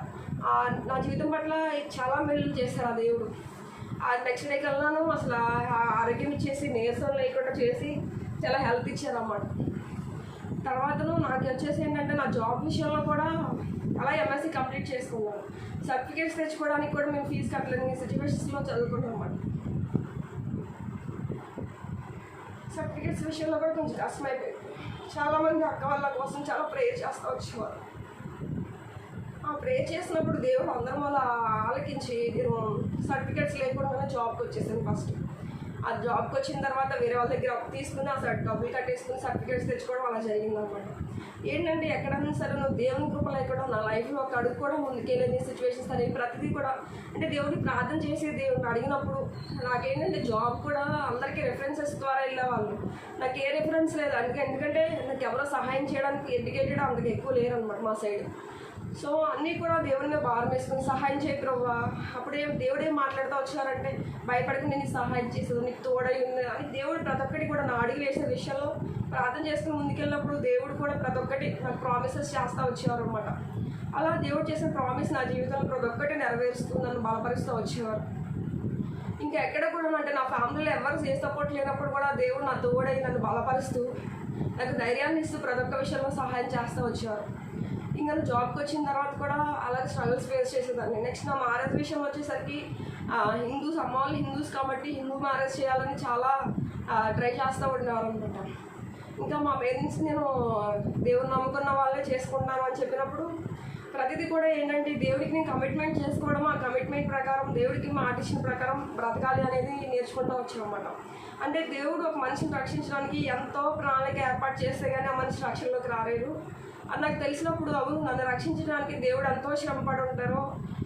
నా జీవితం పట్ల చాలా మేలు చేశారు ఆ దేవుడు. ఆ నెక్స్ట్ డే కల్లాను అసలు ఆరోగ్యం ఇచ్చేసి నీరసం లేకుండా చేసి చాలా హెల్త్ ఇచ్చారన్నమాట. తర్వాతను నాకు వచ్చేసి ఏంటంటే నా జాబ్ విషయంలో కూడా అలా ఎంఎస్సి కంప్లీట్ చేసుకున్నాను. సర్టిఫికేట్స్ తెచ్చుకోవడానికి కూడా మేము ఫీజు కట్టలేని సిచ్యువేషన్స్లో చదువుకుంటాం అన్నమాట. సర్టిఫికేట్స్ విషయంలో కూడా కొంచెం కష్టమైపోయింది. చాలామంది అక్క వాళ్ళ కోసం చాలా ప్రేయర్ చేస్తూ వచ్చేవారు. ఆ ప్రేయర్ చేసినప్పుడు దేవుడు అందరం అలా ఆలకించి నేను సర్టిఫికేట్స్ లేకుండానే జాబ్కి వచ్చేసాను. ఫస్ట్ ఆ జాబ్కి వచ్చిన తర్వాత వేరే వాళ్ళ దగ్గర అప్పు తీసుకుని ఆ డబ్బులు కట్టేసుకుని సర్టిఫికేట్స్ తెచ్చుకోవడం అలా జరిగిందన్నమాట. ఏంటంటే ఎక్కడన్నా సరే నువ్వు దేవుని కృప లేకుండా నా లైఫ్లో ఒక అడుగు కూడా ముందుకెళ్ళని సిచ్యువేషన్స్ అనేవి ప్రతిదీ కూడా అంటే దేవుడిని ప్రార్థన చేసి దేవుడిని అడిగినప్పుడు నాకేంటంటే జాబ్ కూడా అందరికీ రెఫరెన్సెస్ ద్వారా వెళ్ళేవాళ్ళు. నాకు ఏ రెఫరెన్స్ లేదు. ఎందుకంటే నాకు ఎవరో సహాయం చేయడానికి ఎడ్యుకేటెడ్ అందుకు ఎక్కువ లేరు అనమాట మా సైడ్. సో అన్నీ కూడా దేవుడిని భారం వేసుకుని సహాయం చేయ ప్రభు. అప్పుడే దేవుడు ఏం మాట్లాడుతూ వచ్చారంటే భయపడకు నేను సహాయం చేసేది, నీకు తోడై ఉంది అని దేవుడు ప్రతి ఒక్కటి కూడా నా అడిగి వేసే విషయంలో ప్రార్థన చేసుకుని ముందుకెళ్ళినప్పుడు దేవుడు కూడా ప్రతి ఒక్కటి నాకు ప్రామిసెస్ చేస్తూ వచ్చేవారు అనమాట. అలా దేవుడు చేసిన ప్రామిస్ నా జీవితంలో ప్రతి ఒక్కటి నెరవేరుస్తూ నన్ను బలపరుస్తూ వచ్చేవారు. ఇంకా ఎక్కడ కూడా అంటే నా ఫ్యామిలీలో ఎవరు ఏ సపోర్ట్ లేనప్పుడు కూడా దేవుడు నా తోడై నన్ను బలపరుస్తూ నాకు ధైర్యాన్ని ఇస్తూ ప్రతి ఒక్క విషయంలో సహాయం చేస్తూ వచ్చేవారు. ఇంకా జాబ్కి వచ్చిన తర్వాత కూడా అలాగే స్ట్రగుల్స్ ఫేస్ చేసేదాన్ని. నెక్స్ట్ నా మ్యారేజ్ విషయం వచ్చేసరికి హిందూస్, అమ్మ వాళ్ళు హిందూస్ కాబట్టి హిందూ మ్యారేజ్ చేయాలని చాలా ట్రై చేస్తూ ఉండేవారు అనమాట. ఇంకా మా పేరెంట్స్ నేను దేవుని నమ్ముకున్న వాళ్ళే చేసుకుంటాను అని చెప్పినప్పుడు ప్రతిదీ కూడా ఏంటంటే దేవుడికి నేను కమిట్మెంట్ చేసుకోవడం, ఆ కమిట్మెంట్ ప్రకారం దేవుడికి మాట ఇచ్చిన ప్రకారం బ్రతకాలి అనేది నేర్చుకుంటూ వచ్చామన్నమాట. అంటే దేవుడు ఒక మనిషిని రక్షించడానికి ఎంతో ప్రణాళిక ఏర్పాటు చేస్తే కానీ ఆ మనిషి రక్షణలోకి రాలేదు అని నాకు తెలిసినప్పుడు, అవును నన్ను రక్షించడానికి దేవుడు ఎంతో శ్రమపడి ఉంటారో,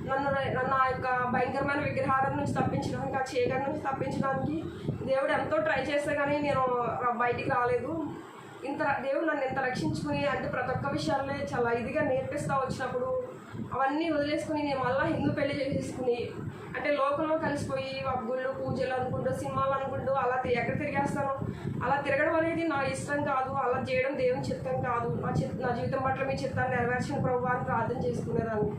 నన్ను ఆ యొక్క భయంకరమైన విగ్రహాల నుంచి తప్పించడానికి, ఆ చీకటి నుంచి తప్పించడానికి దేవుడు ఎంతో ట్రై చేస్తే కానీ నేను బయటికి రాలేదు. దేవుడు నన్ను ఎంత రక్షించుకుని అంటే ప్రతి ఒక్క విషయాల్లో చాలా ఇదిగా నేర్పిస్తూ వచ్చినప్పుడు అవన్నీ వదిలేసుకుని నేను మళ్ళీ హిందూ పెళ్లి చేసేసుకుని అంటే లోకంలో కలిసిపోయి గుళ్ళు పూజలు అనుకుంటూ సినిమాలు అనుకుంటూ అలా ఎక్కడ తిరిగేస్తాను. అలా తిరగడం అనేది నా ఇష్టం కాదు, అలా చేయడం దేవుని చిత్తం కాదు. నా జీవితం పట్ల మీ చిత్తాన్ని నెరవేర్చిన ప్రభువా అని ప్రార్థన చేసుకునేదాన్ని.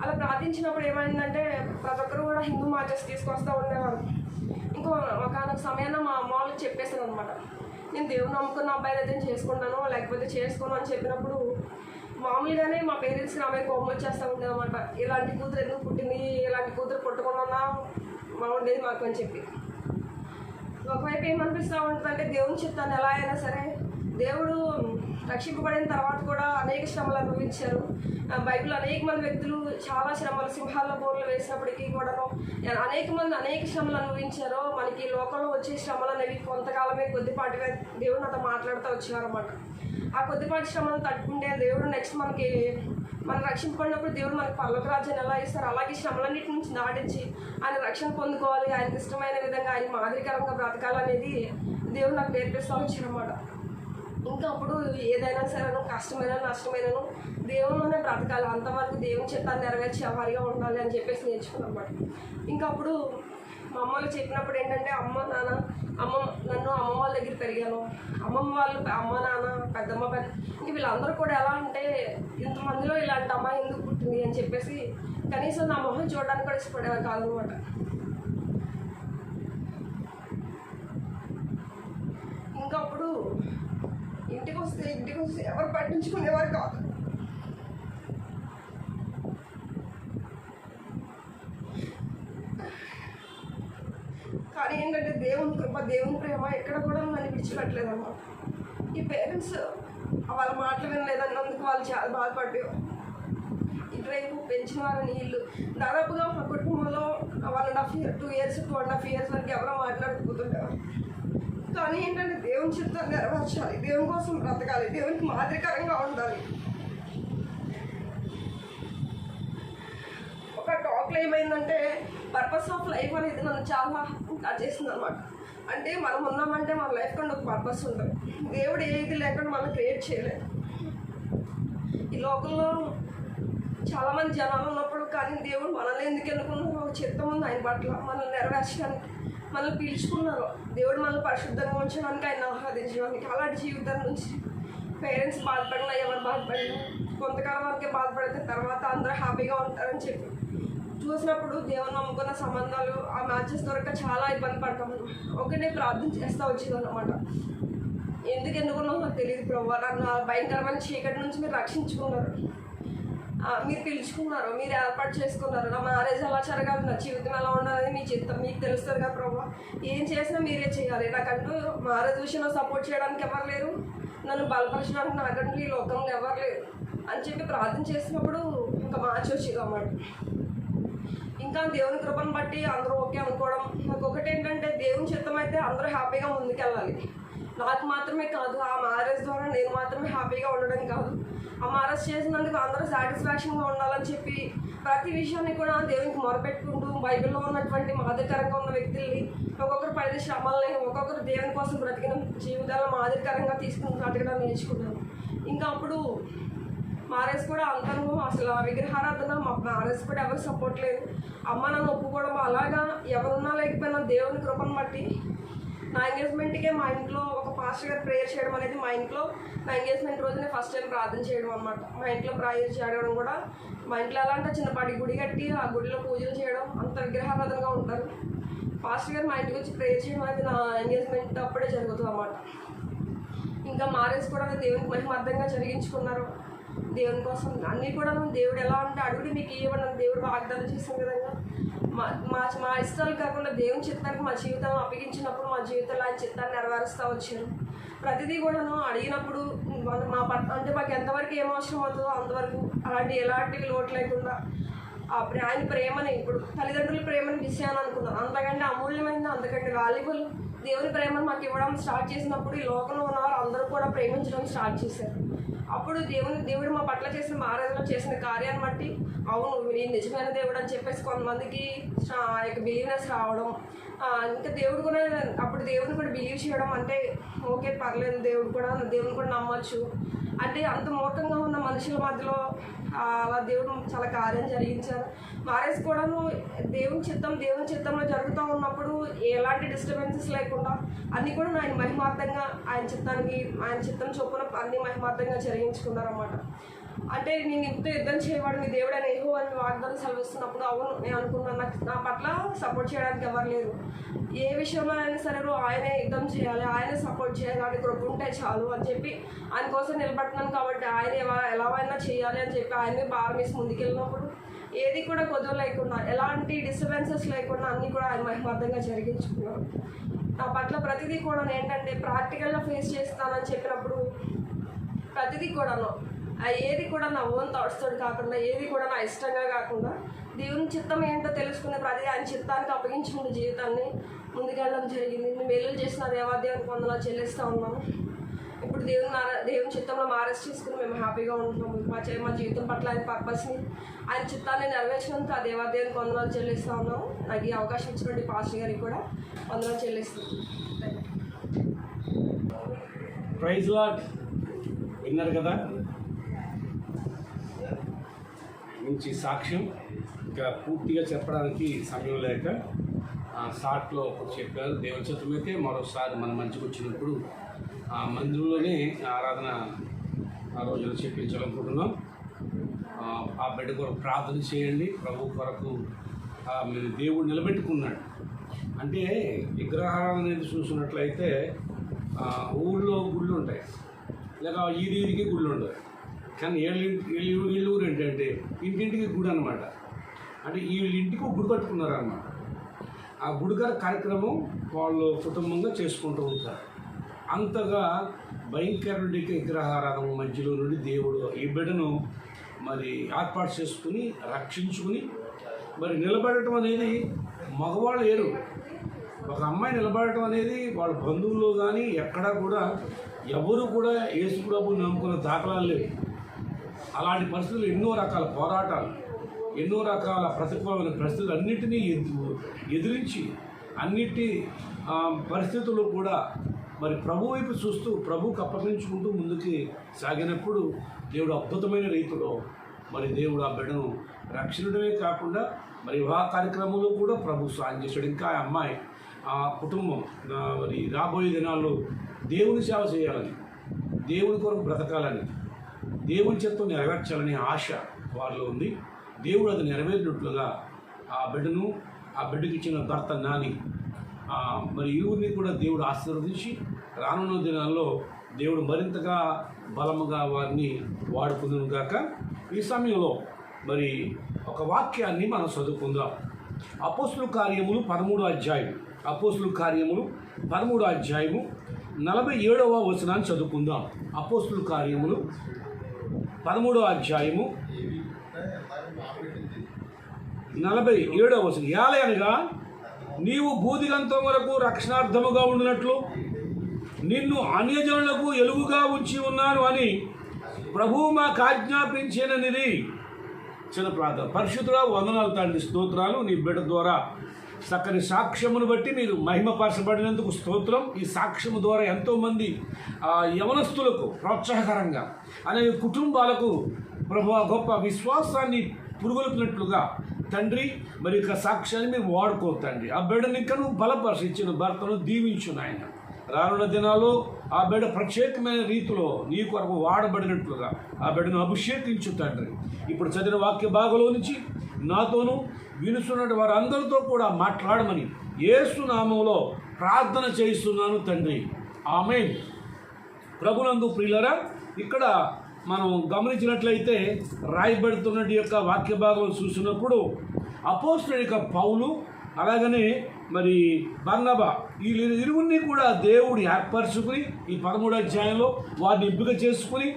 అలా ప్రార్థించినప్పుడు ఏమైందంటే ప్రతి ఒక్కరు కూడా హిందూ మ్యాచెస్ తీసుకొస్తూ ఉండేవారు. ఇంకో ఒకనొక సమయాన్ని మా అమ్మ వాళ్ళకి చెప్పేసాను అనమాట, నేను దేవుని నమ్ముకున్న అబ్బాయిని అయితే చేసుకుంటాను లేకపోతే చేసుకోను అని చెప్పినప్పుడు మామూలుగానే మా పేరెంట్స్కి నా మీద కోపం వచ్చేస్తూ ఉండేది అనమాట. ఇలాంటి కూతురు ఎందుకు పుట్టింది, ఇలాంటి కూతురు పుట్టకుండా బాగుండేది మాకు అని చెప్పి. ఒకవైపు ఏమనిపిస్తూ ఉంటుందంటే దేవుని చిత్తాన్ని ఎలా అయినా సరే దేవుడు రక్షింపబడిన తర్వాత కూడా అనేక శ్రమలు అనుభవించారు. బైబిల్ అనేక మంది వ్యక్తులు చాలా శ్రమలు, సింహాల బోర్లు వేసినప్పటికీ కూడాను అనేక మంది అనేక శ్రమలు అనుభవించారు. మనకి లోకంలో వచ్చే శ్రమలు అనేవి కొంతకాలమే, కొద్దిపాటిగా దేవుడు నాతో మాట్లాడుతూ వచ్చారన్నమాట. ఆ కొద్దిపాటి శ్రమను తట్టుకుంటే దేవుడు నెక్స్ట్ మనం రక్షింపబడినప్పుడు దేవుడు మనకి పర్లోక రాజ్యాన్ని ఎలా ఇస్తారు, అలాగే శ్రమలన్నిటి నుంచి దాటించి ఆయన రక్షణ పొందుకోవాలి, ఆయనకి ఇష్టమైన విధంగా ఆయన మాదిరికరంగా బ్రతకాలనేది దేవుడు నాకు నేర్పిస్తూ వచ్చారన్నమాట. ఇంకా అప్పుడు ఏదైనా సరే కష్టమైన నష్టమైనను దేవునిలోనే బ్రతకాలి, అంతవరకు దేవుని చిత్తాన్ని నెరవేర్చే వారిగా ఉండాలి అని చెప్పేసి నేర్చుకున్నాం అన్నమాట. ఇంకా అప్పుడు మా అమ్మలు చెప్పినప్పుడు ఏంటంటే నన్ను అమ్మమ్మ వాళ్ళ దగ్గర పెరిగాను. అమ్మమ్మ వాళ్ళు అమ్మ నాన్న పెద్దమ్మ ఇంక వీళ్ళందరూ కూడా ఎలా అంటే ఇంతమందిలో ఇలాంటి అమ్మాయి ఎందుకు పుట్టింది అని చెప్పేసి కనీసం నా మొహం చూడడానికి కూడా ఇష్టపడేవారు కాదనమాట. ఇంకా అప్పుడు ఇంటికి వస్తే ఎవరు పట్టించుకునేవారు కాదు. కానీ ఏంటంటే దేవుని కృప, దేవుని ప్రేమ ఎక్కడ కూడా నన్ను విడిచిపెట్టలేదన్నమాట. ఈ పేరెంట్స్ వాళ్ళ మాటలు వినలేదన్నందుకు వాళ్ళు చాలా బాధపడ్డారు. ఇటువైపు పెంచిన వారని వీళ్ళు దాదాపుగా మా కుటుంబంలో 1.5 years 2 years 2.5 years వరకు ఎవరో మాట్లాడుకుంటుండేవారు. కానీ ఏంటంటే దేవుని చిత్తాన్ని నెరవేర్చాలి, దేవుని కోసం బ్రతకాలి, దేవునికి మాదిరికరంగా ఉండాలి. ఒక టాక్లో ఏమైందంటే పర్పస్ ఆఫ్ లైఫ్ అనేది నన్ను చాలా టచ్ చేసింది అనమాట. అంటే మనం ఉన్నామంటే మన లైఫ్ కంటే ఒక పర్పస్ ఉంటుంది. దేవుడు ఏది లేకుండా మనం క్రియేట్ చేయలేదు. ఈ లోకంలో చాలామంది జనాలు ఉన్నప్పుడు కానీ దేవుడు మనల్ని ఎందుకు ఎన్నుకున్నారో ఒక చిత్తం ఉంది ఆయన పట్ల, మనల్ని నెరవేర్చడానికి, మనల్ని పీల్చుకున్నారు. దేవుడు మనల్ని పరిశుద్ధంగా ఉంచడానికి, ఆయన ఆహ్లాదించడానికి. అలాంటి జీవితం నుంచి పేరెంట్స్ బాధపడినా ఎవరు బాధపడినా కొంతకాలం వరకే బాధపడితే తర్వాత అందరూ హ్యాపీగా ఉంటారని చెప్పి చూసినప్పుడు దేవుని నమ్ముకున్న సంబంధాలు ఆ మ్యాచెస్ దొరక చాలా ఇబ్బంది పడతాము. ఒకటే ప్రార్థన చేస్తూ వచ్చింది అన్నమాట. ఎందుకు ఎన్నుకున్నామో నాకు తెలియదు ప్రభు, నన్ను భయంకరమైన చీకటి నుంచి మీరు రక్షించుకున్నారు, మీరు పిలుచుకున్నారు, మీరు ఏర్పాటు చేసుకున్నారు. నా మ్యారేజ్ ఎలా జరగాలి, నా జీవితం ఎలా ఉండాలని మీ చిత్తం మీకు తెలుస్తుంది కదా ప్రభు. ఏం చేసినా మీరే చేయాలి. నాకంటూ మ్యారేజ్ విషయంలో సపోర్ట్ చేయడానికి ఎవరు లేరు, నన్ను బలపరచడానికి నాకంటూ ఈ లోకంలో ఎవరు లేరు అని చెప్పి ప్రార్థన చేసినప్పుడు ఇంకా మ్యాచ్ వచ్చింది అన్నమాట. ఇంకా దేవుని కృపను బట్టి అందరూ ఓకే అనుకోవడం. నాకు ఒకటి ఏంటంటే దేవుని చిత్తం అయితే అందరూ హ్యాపీగా ముందుకెళ్ళాలి. నాకు మాత్రమే కాదు, ఆ మ్యారేజ్ ద్వారా నేను మాత్రమే హ్యాపీగా ఉండడం కాదు, ఆ మ్యారేజ్ చేసినందుకు అందరూ సాటిస్ఫాక్షన్గా ఉండాలని చెప్పి ప్రతి విషయాన్ని కూడా దేవునికి మొరపెట్టుకుంటూ బైబిల్లో ఉన్నటువంటి మాదిరికరంగా ఉన్న వ్యక్తుల్ని, ఒక్కొక్కరు పడే శ్రమల్ని, ఒక్కొక్కరు దేవుని కోసం బ్రతికిన జీవితాలను మాదిరికరంగా తీసుకుని బ్రతకడం నేర్చుకున్నాను. ఇంకా అప్పుడు మ్యారేజ్ కూడా అంతను అసలు విగ్రహారాధన, మా మ్యారేజ్ కూడా ఎవరు సపోర్ట్ లేదు. అమ్మ నన్ను ఒప్పుకోవడం, అలాగా ఎవరున్నా లేకపోయినా దేవుని కృపను బట్టి నా ఎంగేజ్మెంట్కే మా ఇంట్లో ఒక పాస్టర్ గారు ప్రేయర్ చేయడం అనేది, మా ఇంట్లో నా ఎంగేజ్మెంట్ రోజునే ఫస్ట్ టైం ప్రార్థన చేయడం అనమాట. మా ఇంట్లో ప్రేయర్ చేయడం కూడా, మా ఇంట్లో ఎలా అంటే చిన్నపాటి గుడి కట్టి ఆ గుడిలో పూజలు చేయడం, అంత విగ్రహారాధనగా ఉంటారు. పాస్టర్ గారు మా ఇంటికి వచ్చి ప్రేయర్ చేయడం అనేది నా ఎంగేజ్మెంట్ అప్పుడే జరుగుతుంది అన్నమాట. ఇంకా మ్యారేజ్ కూడా దేవునికి మహిమార్థంగా జరిగించుకున్నారు. దేవుని కోసం అన్నీ కూడా దేవుడు ఎలా అంటే అడుగుడి మీకు ఇవ్వడం దేవుడు వాగ్దానం చేసిన విధంగా మా ఇష్టాలు కాకుండా దేవుని చిత్తానికి మా జీవితం అప్పగించినప్పుడు మా జీవితంలో ఆయన చిత్తాన్ని నెరవేరుస్తూ వచ్చాను. ప్రతిదీ కూడాను అడిగినప్పుడు మా పట్ల అంటే మాకు ఎంతవరకు ఏం అవసరం అవుతుందో అంతవరకు అలాంటి ఎలాంటి లోటు లేకుండా ఆయన ప్రేమని ఇప్పుడు తల్లిదండ్రుల ప్రేమని మిస్ అయ్యాను అనుకున్నాను. అంతకంటే అమూల్యమైనది అంతకంటే వాల్యుబుల్ దేవుని ప్రేమను మాకు ఇవ్వడం స్టార్ట్ చేసినప్పుడు ఈ లోకంలో ఉన్నవారు అందరూ కూడా ప్రేమించడం స్టార్ట్ చేశారు. అప్పుడు దేవుడు మా పట్ల చేసిన ఆరాధనలో చేసిన కార్యాన్ని బట్టి అవును ఈ నిజమైన దేవుడు అని చెప్పేసి కొంతమందికి బిలీవ్నెస్ రావడం, ఇంకా దేవుడు కూడా అప్పుడు దేవుడిని కూడా బిలీవ్ చేయడం అంటే ఓకే పర్లేదు దేవుడిని కూడా నమ్మచ్చు అంటే అంత మూర్ఖంగా ఉన్న మనుషుల మధ్యలో అలా దేవుడు చాలా కార్యం జరిగించారు. మ్యారేజ్ కూడాను దేవుని చిత్తంలో జరుగుతూ ఉన్నప్పుడు ఎలాంటి డిస్టర్బెన్సెస్ లేకుండా అన్నీ కూడా ఆయన మహిమార్థంగా ఆయన చిత్తం చొప్పున అన్ని మహిమార్థంగా జరిగించుకున్నారన్నమాట. అంటే నేను ఇంత యుద్ధం చేయవాడు మీ దేవుడు అని ఏహో అని వాగ్దానం సెలవిస్తున్నప్పుడు అవును నేను అనుకున్నాను నా పట్ల సపోర్ట్ చేయడానికి ఎవరు లేరు. ఏ విషయంలో అయినా సరే ఆయనే యుద్ధం చేయాలి, ఆయనే సపోర్ట్ చేయాలి, ఆయన కృప ఉంటే చాలు అని చెప్పి ఆయన కోసం నిలబడుతున్నాను కాబట్టి ఆయన ఎలాగైనా చేయాలి అని చెప్పి ఆయనే భారం వేసి ముందుకెళ్ళినప్పుడు ఏది కూడా కొద్దు లేకుండా ఎలాంటి డిస్టర్బెన్సెస్ లేకుండా అన్నీ కూడా ఆయన మహిమార్థంగా జరిగించుకున్నాను. నా పట్ల ప్రతిదీ కూడా ఏంటంటే ప్రాక్టికల్గా ఫేస్ చేస్తానని చెప్పినప్పుడు ప్రతిదీ కూడాను ఏది కూడా నా ఓన్ థాట్స్ తోటి కాకుండా ఏది కూడా నా ఇష్టంగా కాకుండా దేవుని చిత్తం ఏంటో తెలుసుకునే ప్రతి ఆయన చిత్తానికి అప్పగించుకున్న జీవితాన్ని ముందుకెళ్ళడం జరిగింది. నేను మేలు చేసిన దేవాదేవానికి వందనాలు చెల్లిస్తూ ఉన్నాను. ఇప్పుడు దేవుని చిత్తంలో మ్యారేజ్ చేసుకుని మేము హ్యాపీగా ఉంటున్నాము. మా జీవితం పట్ల ఆయన పర్పస్ని ఆయన చిత్తాన్ని నెరవేర్చినందుకు ఆ దేవాదేవానికి వందనాలు చెల్లిస్తూ ఉన్నాము. నాకు ఈ అవకాశం ఇచ్చినటువంటి పాస్టర్ గారికి కూడా వందనాలు చెల్లిస్తున్నాను. Praise Lord. విన్నారు కదా మంచి సాక్ష్యం. ఇంకా పూర్తిగా చెప్పడానికి సమయం లేక షార్ట్లో చెప్పారు. దేవుని చిత్తమైతే మరోసారి మన మంచికి వచ్చినప్పుడు ఆ మందిరంలోనే ఆరాధన ఆ రోజున చెప్పించాలనుకుంటున్నాం. ఆ బిడ్డ కొరకు ప్రార్థన చేయండి. ప్రభు కొరకు మీరు దేవుడు నిలబెట్టుకున్నాడు. అంటే విగ్రహాలు అనేది చూసినట్లయితే ఊళ్ళో గుళ్ళు ఉంటాయి, లేక ఈదికి గుళ్ళు ఉంటాయి. కానీ వీళ్ళు ఊరు ఏంటంటే ఇంటింటికి గుడి అనమాట. అంటే వీళ్ళ ఇంటికి ఒక గుడి కట్టుకున్నారన్నమాట. ఆ గుడిగారి కార్యక్రమం వాళ్ళు కుటుంబంగా చేసుకుంటూ ఉంటారు. అంతగా భయంకరుడికి విగ్రహారాధన మధ్యలో నుండి దేవుడు ఈ బిడ్డను మరి ఏర్పాటు చేసుకుని రక్షించుకుని మరి నిలబడటం అనేది మగవాళ్ళు లేరు. ఒక అమ్మాయి నిలబడటం అనేది వాళ్ళ బంధువుల్లో కానీ ఎక్కడా కూడా ఎవరు కూడా యేసు ప్రభువుని నమ్ముకున్న దాఖలాలు లేవు. అలాంటి పరిస్థితులు ఎన్నో రకాల పోరాటాలు, ఎన్నో రకాల ప్రతికూలమైన పరిస్థితులు అన్నిటినీ ఎదిరించి అన్నిటి పరిస్థితుల్లో కూడా మరి ప్రభు వైపు చూస్తూ ప్రభువుకి అప్పగించుకుంటూ ముందుకి సాగినప్పుడు దేవుడు అద్భుతమైన రీతిలో మరి దేవుడు ఆ బిడ్డను రక్షించడమే కాకుండా మరి వివాహ కార్యక్రమంలో కూడా ప్రభు సాయం చేశాడు. ఇంకా ఆ అమ్మాయి ఆ కుటుంబం మరి రాబోయే దినాల్లో దేవుని సేవ చేయాలని, దేవుని కొరకు బ్రతకాలని, దేవుని చిత్తం నెరవేర్చాలనే ఆశ వారిలో ఉంది. దేవుడు అది నెరవేరినట్లుగా ఆ బిడ్డకి ఇచ్చిన భర్త నాని మరి ఇరువురిని కూడా దేవుడు ఆశీర్వదించి రానున్న దినాల్లో దేవుడు మరింతగా బలముగా వారిని వాడుకుందును గాక. ఈ సమయంలో మరి ఒక వాక్యాన్ని మనం చదువుకుందాం. అపోస్తుల కార్యములు 13వ అధ్యాయం. అపోస్తుల కార్యములు 13వ అధ్యాయము 47వ వచనాన్ని చదువుకుందాం. అపోస్తుల కార్యములు 13వ అధ్యాయము 47వ వచనం. ఏలయనగా నీవు భూదిగంతం వరకు రక్షణార్థముగా ఉండినట్లు నిన్ను అన్యజనులకు ఎలుగుగా ఉంచి ఉన్నాను అని ప్రభువు మాకు ఆజ్ఞాపించినది. చిన్న ప్రార్థన. పరిశుద్ధుడా, వందనాలు తండ్రి, స్తోత్రాలు. నీ బిడ్డ ద్వారా చక్కని సాక్ష్యమును బట్టి మీరు మహిమపరచబడినందుకు స్తోత్రం. ఈ సాక్ష్యము ద్వారా ఎంతోమంది యవనస్తులకు ప్రోత్సాహకరంగా అనేక కుటుంబాలకు ప్రభు గొప్ప విశ్వాసాన్ని పురుగొల్పినట్లుగా తండ్రి మరి ఇక సాక్ష్యాన్ని మీరు వాడుకోతండి. ఆ బిడ్డని ఇంకా నువ్వు బలపరిచిన భర్తను దీవించు నాయన. రానున్న దినాల్లో ఆ బిడ్డ ప్రత్యేకమైన రీతిలో నీ కొరకు వాడబడినట్లుగా ఆ బిడ్డను అభిషేకించు తండ్రి. ఇప్పుడు చదివిన వాక్య భాగంలో నుంచి నాతోనూ వినుస్తున్న వారందరితో కూడా మాట్లాడమని యేసు నామములో ప్రార్థన చేస్తున్నాను తండ్రి. ఆమేన్. ప్రభునందు ప్రియులరా, ఇక్కడ మనం గమనించినట్లయితే రాయబడుతున్న యొక్క వాక్య భాగం చూసినప్పుడు అపోస్తలుడైన పౌలు అలాగనే మరి బర్నబా ఈ ఇరువురిని కూడా దేవుడు ఏర్పరచుకుని ఈ 13వ అధ్యాయంలో వారిని ఎంపిక చేసుకుని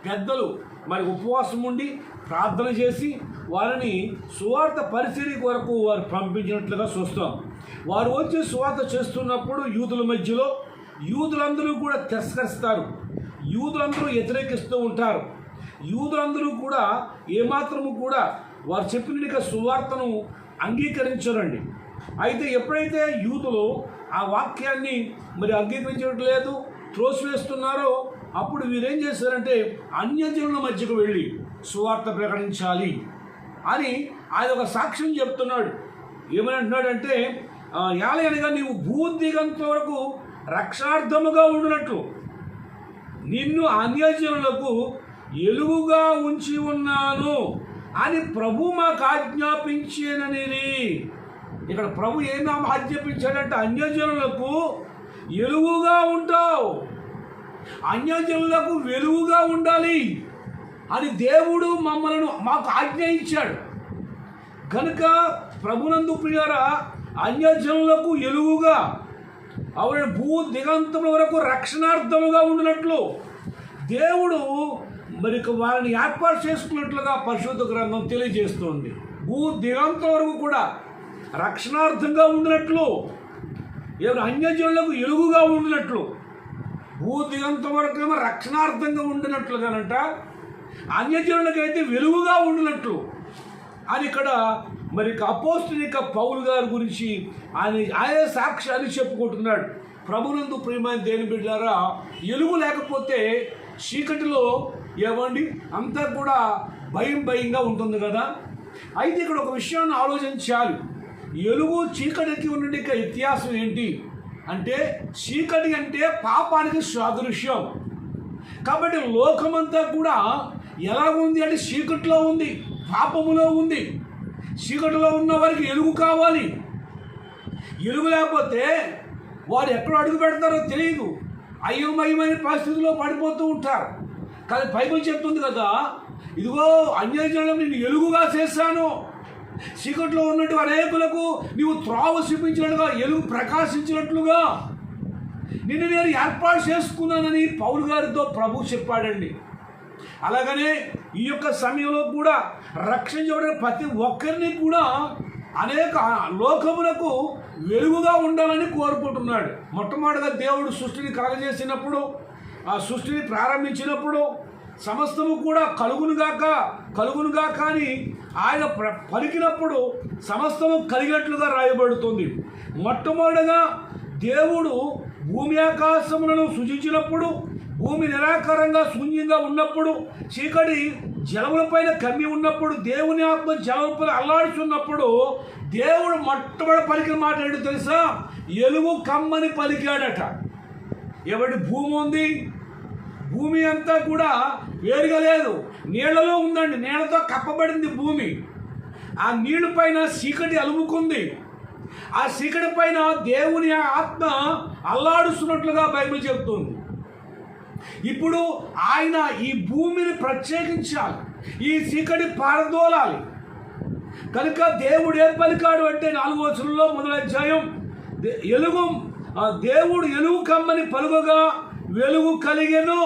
పెద్దలు మరి ఉపవాసం ఉండి ప్రార్థన చేసి వారిని సువార్త పరిచర్య కొరకు వారు పంపించినట్లుగా చూస్తాం. వారు వచ్చి సువార్త చేస్తున్నప్పుడు యూదుల మధ్యలో యూదులందరూ కూడా తిరస్కరిస్తారు, యూదులందరూ వ్యతిరేకిస్తూ ఉంటారు. యూదులందరూ కూడా ఏమాత్రము కూడా వారు చెప్పిన సువార్తను అంగీకరించరండి. అయితే ఎప్పుడైతే యూదులు ఆ వాక్యాన్ని మరి అంగీకరించట్లేదు, త్రోసివేస్తున్నారో అప్పుడు వీరేం చేశారంటే అన్యజనుల మధ్యకు వెళ్ళి సువార్త ప్రకటించాలి అని ఆయన ఒక సాక్ష్యం చెప్తున్నాడు. ఏమని అంటున్నాడంటే యాలయనగా నీవు భూదిగంత వరకు రక్షార్థముగా ఉండినట్లు నిన్ను అన్యజనులకు ఎలుగుగా ఉంచి ఉన్నాను అని ప్రభు మాకు ఆజ్ఞాపించేనని. ఇక్కడ ప్రభు ఏం ఆజ్ఞాపించాడంటే అన్యజనులకు ఎలుగుగా ఉంటావు, అన్యజనులకు వెలుగుగా ఉండాలి అని దేవుడు మాకు ఆజ్ఞ ఇచ్చాడు. కనుక ప్రభునందు ప్రియారా అన్యజనులకు ఎలుగుగా ఆవిడ భూ దిగంతముల వరకు రక్షణార్థముగా ఉండినట్లు దేవుడు మరి వారిని ఏర్పాటు చేసుకున్నట్లుగా పరిశుద్ధ గ్రంథం తెలియజేస్తుంది. భూ దిగంతం వరకు కూడా రక్షణార్థంగా ఉండినట్లు, ఎవరు అన్యజనులకు ఎలుగుగా ఉండినట్లు, భూ దిగంతం వరకు ఏమో రక్షణార్థంగా ఉండినట్లుగానంట, అన్యజనులకైతే వెలుగుగా ఉండినట్లు అని ఇక్కడ మరి అపోస్తలుడైన పౌలు గారి గురించి ఆయన సాక్ష్యాన్ని చెప్పుకుంటున్నాడు. ప్రభునందు ప్రియమైన దేవుని బిడ్డలారా, ఎలుగు లేకపోతే చీకటిలో ఏమండి అంతా కూడా భయంగా ఉంటుంది కదా. అయితే ఇక్కడ ఒక విషయాన్ని ఆలోచించాలి. ఎలుగు చీకటికి ఉన్న వ్యత్యాసం ఏంటి అంటే చీకటి అంటే పాపానికి సాదృశ్యం. కాబట్టి లోకమంతా కూడా ఎలా ఉంది అంటే చీకటిలో ఉంది, పాపములో ఉంది. చీకటిలో ఉన్న వారికి ఎలుగు కావాలి. ఎలుగు లేకపోతే వారు ఎక్కడ అడుగు పెడతారో తెలియదు, అయోమయమైన పరిస్థితుల్లో పడిపోతూ ఉంటారు. కానీ బైబిల్ చెప్తుంది కదా, ఇదిగో అన్యజనులకు నేను ఎలుగుగా చేశాను, చీకట్లో ఉన్నట్టు అనేకులకు నీవు త్రోవ చూపించినట్లుగా ఎలుగు ప్రకాశించినట్లుగా నిన్ను నేను ఏర్పాటు చేసుకున్నానని పౌలు గారితో ప్రభు చెప్పాడండి. అలాగనే ఈ యొక్క సమయంలో కూడా రక్షించబడిన ప్రతి ఒక్కరిని కూడా అనేక లోకములకు వెలుగుగా ఉండాలని కోరుకుంటున్నాడు. మొట్టమొదటిగా దేవుడు సృష్టిని కలగజేసినప్పుడు, ఆ సృష్టిని ప్రారంభించినప్పుడు సమస్తము కూడా కలుగునుగాక అని ఆయన పలికినప్పుడు సమస్తము కలిగినట్లుగా రాయబడుతుంది. మొట్టమొదటిగా దేవుడు భూమి ఆకాశములను సృజించినప్పుడు, భూమి నిరాకారంగా శూన్యంగా ఉన్నప్పుడు, చీకటి జలములపైన కమ్మి ఉన్నప్పుడు, దేవుని ఆత్మ జలములపైన అల్లాడుతున్నప్పుడు దేవుడు మొట్టమొదటి పలికిన మాట ఏంటో తెలుసా? ఎలుగు కమ్మని పలికాడట. ఎవరి భూమి ఉంది, భూమి అంతా కూడా వేరుగా లేదు, నీళ్లలో ఉందండి, నీళ్లతో కప్పబడింది భూమి. ఆ నీళ్ల పైన చీకటి అలుముకుంది. ఆ చీకటి పైన దేవుని ఆత్మ అల్లాడుస్తున్నట్లుగా బైబిల్ చెబుతుంది. ఇప్పుడు ఆయన ఈ భూమిని ప్రత్యేకించాలి, ఈ చీకటి పారదోలాలి. కనుక దేవుడు ఏం పలికాడు అంటే 4వ వచనంలో 1వ అధ్యాయం, దేవుడు ఎలుగు కమ్మని పలుకగా వెలుగు కలిగెను,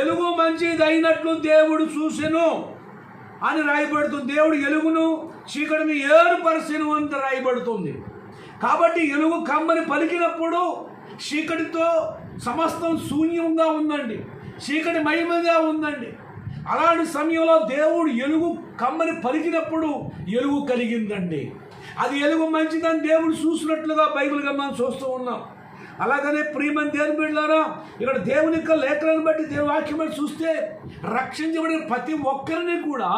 ఎలుగు మంచిదైనట్లు దేవుడు చూసెను అని రాయబడుతుంది. దేవుడు ఎలుగును చీకటిని ఏర్పరచెను అంత రాయబడుతుంది. కాబట్టి ఎలుగు కమ్మని పలికినప్పుడు చీకటితో సమస్తం శూన్యంగా ఉందండి, చీకటి మహిమగా ఉందండి. అలాంటి సమయంలో దేవుడు ఎలుగు కమ్మని పలికినప్పుడు ఎలుగు కలిగిందండి. అది ఎలుగు మంచిదని దేవుడు చూసినట్లుగా బైబిల్గా మనం చూస్తూ ఉన్నాం. అలాగనే ప్రియమైన దేవుని బిడ్డలారా, ఇక్కడ దేవుని యొక్క లేఖలను బట్టి దేవుని వాక్యం బట్టి చూస్తే రక్షించబడిన ప్రతి ఒక్కరిని కూడా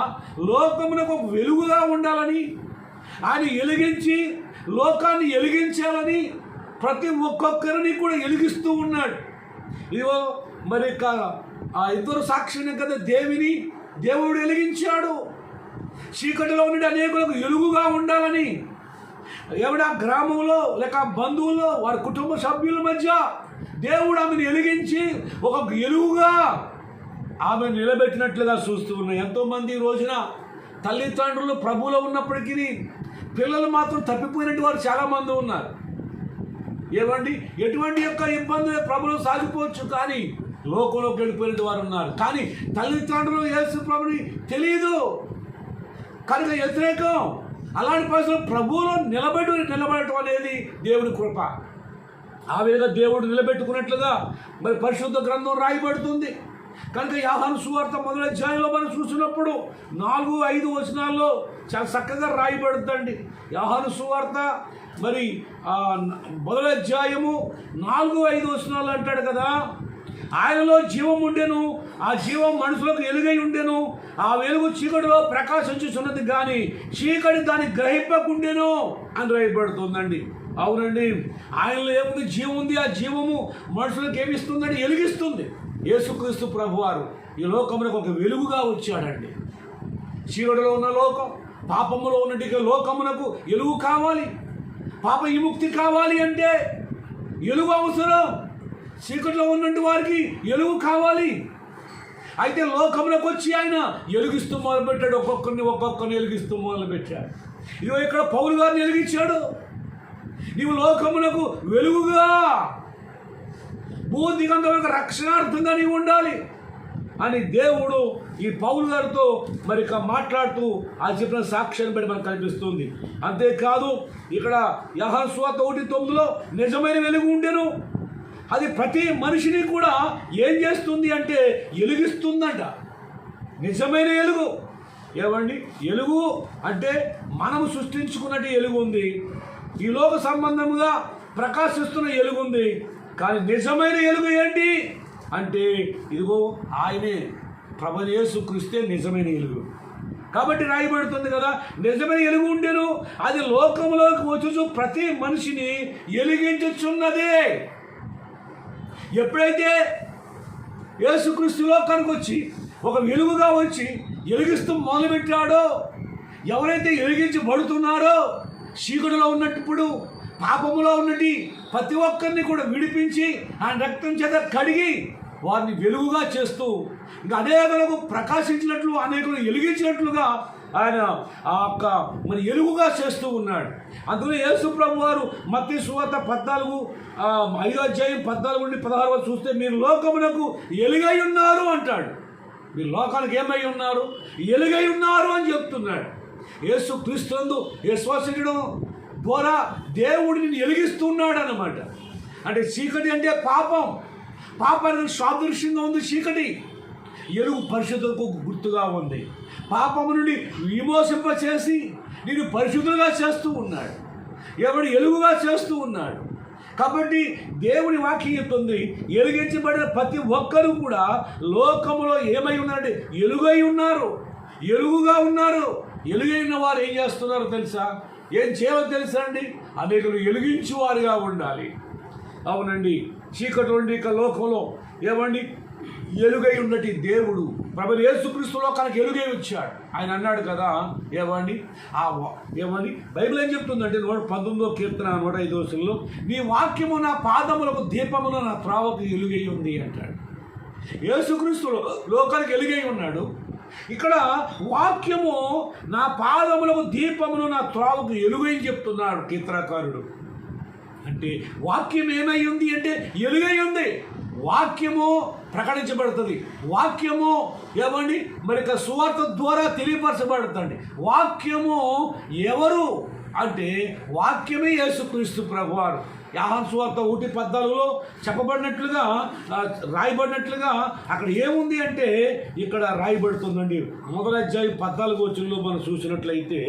లోకమునకు ఒక వెలుగుగా ఉండాలని, ఆయన వెలిగించి లోకాన్ని వెలిగించాలని ప్రతి ఒక్కొక్కరిని కూడా వెలిగిస్తూ ఉన్నాడు. ఇదిగో మరి ఇద్దరు సాక్షిని కదా దేవుడు వెలిగించాడు. చీకటిలో ఉండి అనేకులకు వెలుగుగా ఉండాలని ఎవడా గ్రామంలో లేక బంధువుల్లో వారి కుటుంబ సభ్యుల మధ్య దేవుడు ఆమెను వెలిగించి ఒక ఎలుగుగా ఆమె నిలబెట్టినట్లుగా చూస్తూ ఉన్నాం. ఎంతోమంది ఈ రోజున తల్లిదండ్రులు ప్రభువులో ఉన్నప్పటికీ పిల్లలు మాత్రం తప్పిపోయినట్టు వారు చాలామంది ఉన్నారు. ఏమండి, ఎటువంటి యొక్క ఇబ్బందులు ప్రభులు సాగిపోవచ్చు, కానీ లోకంలోకి వెళ్ళిపోయిన వారు ఉన్నారు. కానీ తల్లిదండ్రులు యేసు ప్రభుని తెలియదు కనుక వ్యతిరేకం. అలాంటి పరిస్థితులు ప్రభువులో నిలబడటం అనేది దేవుని కృప. ఆ విధంగా దేవుడు నిలబెట్టుకున్నట్లుగా మరి పరిశుద్ధ గ్రంథం రాయబడుతుంది. కనుక యోహాను సువార్త మొదటి అధ్యాయంలో మనం చూసినప్పుడు 4-5 వచనాల్లో చాలా చక్కగా రాయబడుతుందండి. యోహాను సువార్త మరి మొదటి అధ్యాయము 4-5 వచనాలు అంటాడు కదా, ఆయనలో జీవం ఉండెను, ఆ జీవం మనుషులకు వెలుగై ఉండెను, ఆ వెలుగు చీకటిలో ప్రకాశించుచున్నది కానీ చీకటి దాన్ని గ్రహింపకుండెను అని రాయబడుతుందండి. అవునండి, ఆయనలో ఏముంది? జీవం ఉంది. ఆ జీవము మనుషులకు ఏమిస్తుందండి? వెలిగిస్తుంది. యేసుక్రీస్తు ప్రభువారు ఈ లోకమునకు ఒక వెలుగుగా వచ్చాడండి. చీకటిలో ఉన్న లోకం, పాపములో ఉన్నట్టు లోకమునకు వెలుగు కావాలి. పాప విముక్తి కావాలి అంటే వెలుగు అవసరం. చీకటిలో ఉన్నట్టు వారికి వెలుగు కావాలి. అయితే లోకమునకు వచ్చి ఆయన వెలిగిస్తూ మొదలుపెట్టాడు. ఒక్కొక్కరిని వెలిగిస్తూ మొదలుపెట్టాడు. ఇదిగో ఇక్కడ పౌలు గారిని వెలిగించాడు. నీవు లోకమునకు వెలుగుగా, భూదిగంతములకు రక్షణార్థంగా నీవు ఉండాలి అని దేవుడు ఈ పౌలు గారితో మరి మాట్లాడుతూ ఆ చెప్పిన సాక్ష్యాన్ని బట్టి మనకు కనిపిస్తుంది. అంతేకాదు ఇక్కడ యోహాను సువార్త 1:9లో నిజమైన వెలుగు ఉండెను. అది ప్రతి మనిషిని కూడా ఏం చేస్తుంది అంటే వెలిగిస్తుందంట. నిజమైన వెలుగు. ఏమండి, వెలుగు అంటే మనము సృష్టించుకున్నట్టు వెలుగు ఉంది, ఈ లోక సంబంధముగా ప్రకాశిస్తున్న వెలుగు ఉంది. కానీ నిజమైన వెలుగు ఏంటి అంటే ఇదిగో ఆయనే, ప్రభువైన యేసుక్రీస్తే నిజమైన వెలుగు. కాబట్టి రాయబడుతుంది కదా, నిజమైన వెలుగు ఉండెను, అది లోకంలోకి వచ్చి ప్రతి మనిషిని వెలిగించుచున్నదే. ఎప్పుడైతే యేసుక్రీస్తు లోకానికి వచ్చి ఒక వెలుగుగా వచ్చి వెలిగిస్తూ మొదలుపెట్టాడో, ఎవరైతే వెలిగించబడుతున్నారో, చీకటిలో ఉన్నప్పుడు పాపములో ఉన్నటి ప్రతి ఒక్కరిని కూడా విడిపించి ఆయన రక్తం చేత కడిగి వారిని వెలుగుగా చేస్తూ ఇంకా అనేకులకు ప్రకాశించినట్లు, అనేకులు వెలిగించినట్లుగా ఆయన ఆ యొక్క మరి వెలుగుగా చేస్తూ ఉన్నాడు. అందులో యేసు ప్రభు వారు మత్తయి సువార్త 5:14-16 చూస్తే మీరు లోకమునకు వెలుగై ఉన్నారు అంటాడు. మీరు లోకానికి ఏమై ఉన్నారు? వెలుగై ఉన్నారు అని చెప్తున్నాడు. యేసు క్రీస్తునందు విశ్వసించడం ద్వారా దేవుడిని వెలిగిస్తున్నాడు అన్నమాట. అంటే చీకటి అంటే పాపం, పాపానికి సాదృశ్యంగా ఉంది చీకటి. వెలుగు పరిశుద్ధతకు గుర్తుగా ఉంది. పాపము నుండి విమోచింప చేసి నేను పరిశుద్ధంగా చేస్తూ ఉన్నాడు. ఎవడు వెలుగుగా చేస్తూ ఉన్నాడు. కాబట్టి దేవుని వాక్యం చెప్తుంది, వెలిగించబడిన ప్రతి ఒక్కరూ కూడా లోకములో ఏమై ఉన్నారంటే వెలుగై ఉన్నారు, వెలుగుగా ఉన్నారు. వెలుగైన వారు ఏం చేస్తున్నారో తెలుసా? ఏం చేయాలో తెలుసా అండి? అనేకులు వెలిగించువారుగా ఉండాలి. అవునండి, చీకటి నుండి ఇక లోకంలో ఏమండి వెలుగై ఉన్నటి దేవుడు ప్రభువైన యేసుక్రీస్తు లోకానికి వెలుగై వచ్చాడు. ఆయన అన్నాడు కదా, ఏమండి బైబిల్ ఏం చెప్తుందంటే 119వ కీర్తన 105వ వచనంలో, నీ వాక్యము నా పాదములకు దీపమును నా త్రోవకు వెలుగై ఉంది అంటాడు. యేసుక్రీస్తు లోకానికి వెలుగై ఉన్నాడు. ఇక్కడ వాక్యము నా పాదములకు దీపమును నా త్రోవకు వెలుగై చెప్తున్నాడు కీర్తనకారుడు. అంటే వాక్యం ఏమై ఉంది అంటే వెలుగై ఉంది. వాక్యము ప్రకటించబడుతుంది. వాక్యము ఏమండి మరి సువార్త ద్వారా తెలియపరచబడుతుంది. వాక్యము ఎవరు అంటే వాక్యమే యేసుక్రీస్తు ప్రభువారు. యోహాను సువార్త 1:14లో చెప్పబడినట్లుగా రాయబడినట్లుగా అక్కడ ఏముంది అంటే ఇక్కడ రాయబడుతుందండి. మొదటి అధ్యాయం 14వ వచనంలో మనం చూసినట్లయితే,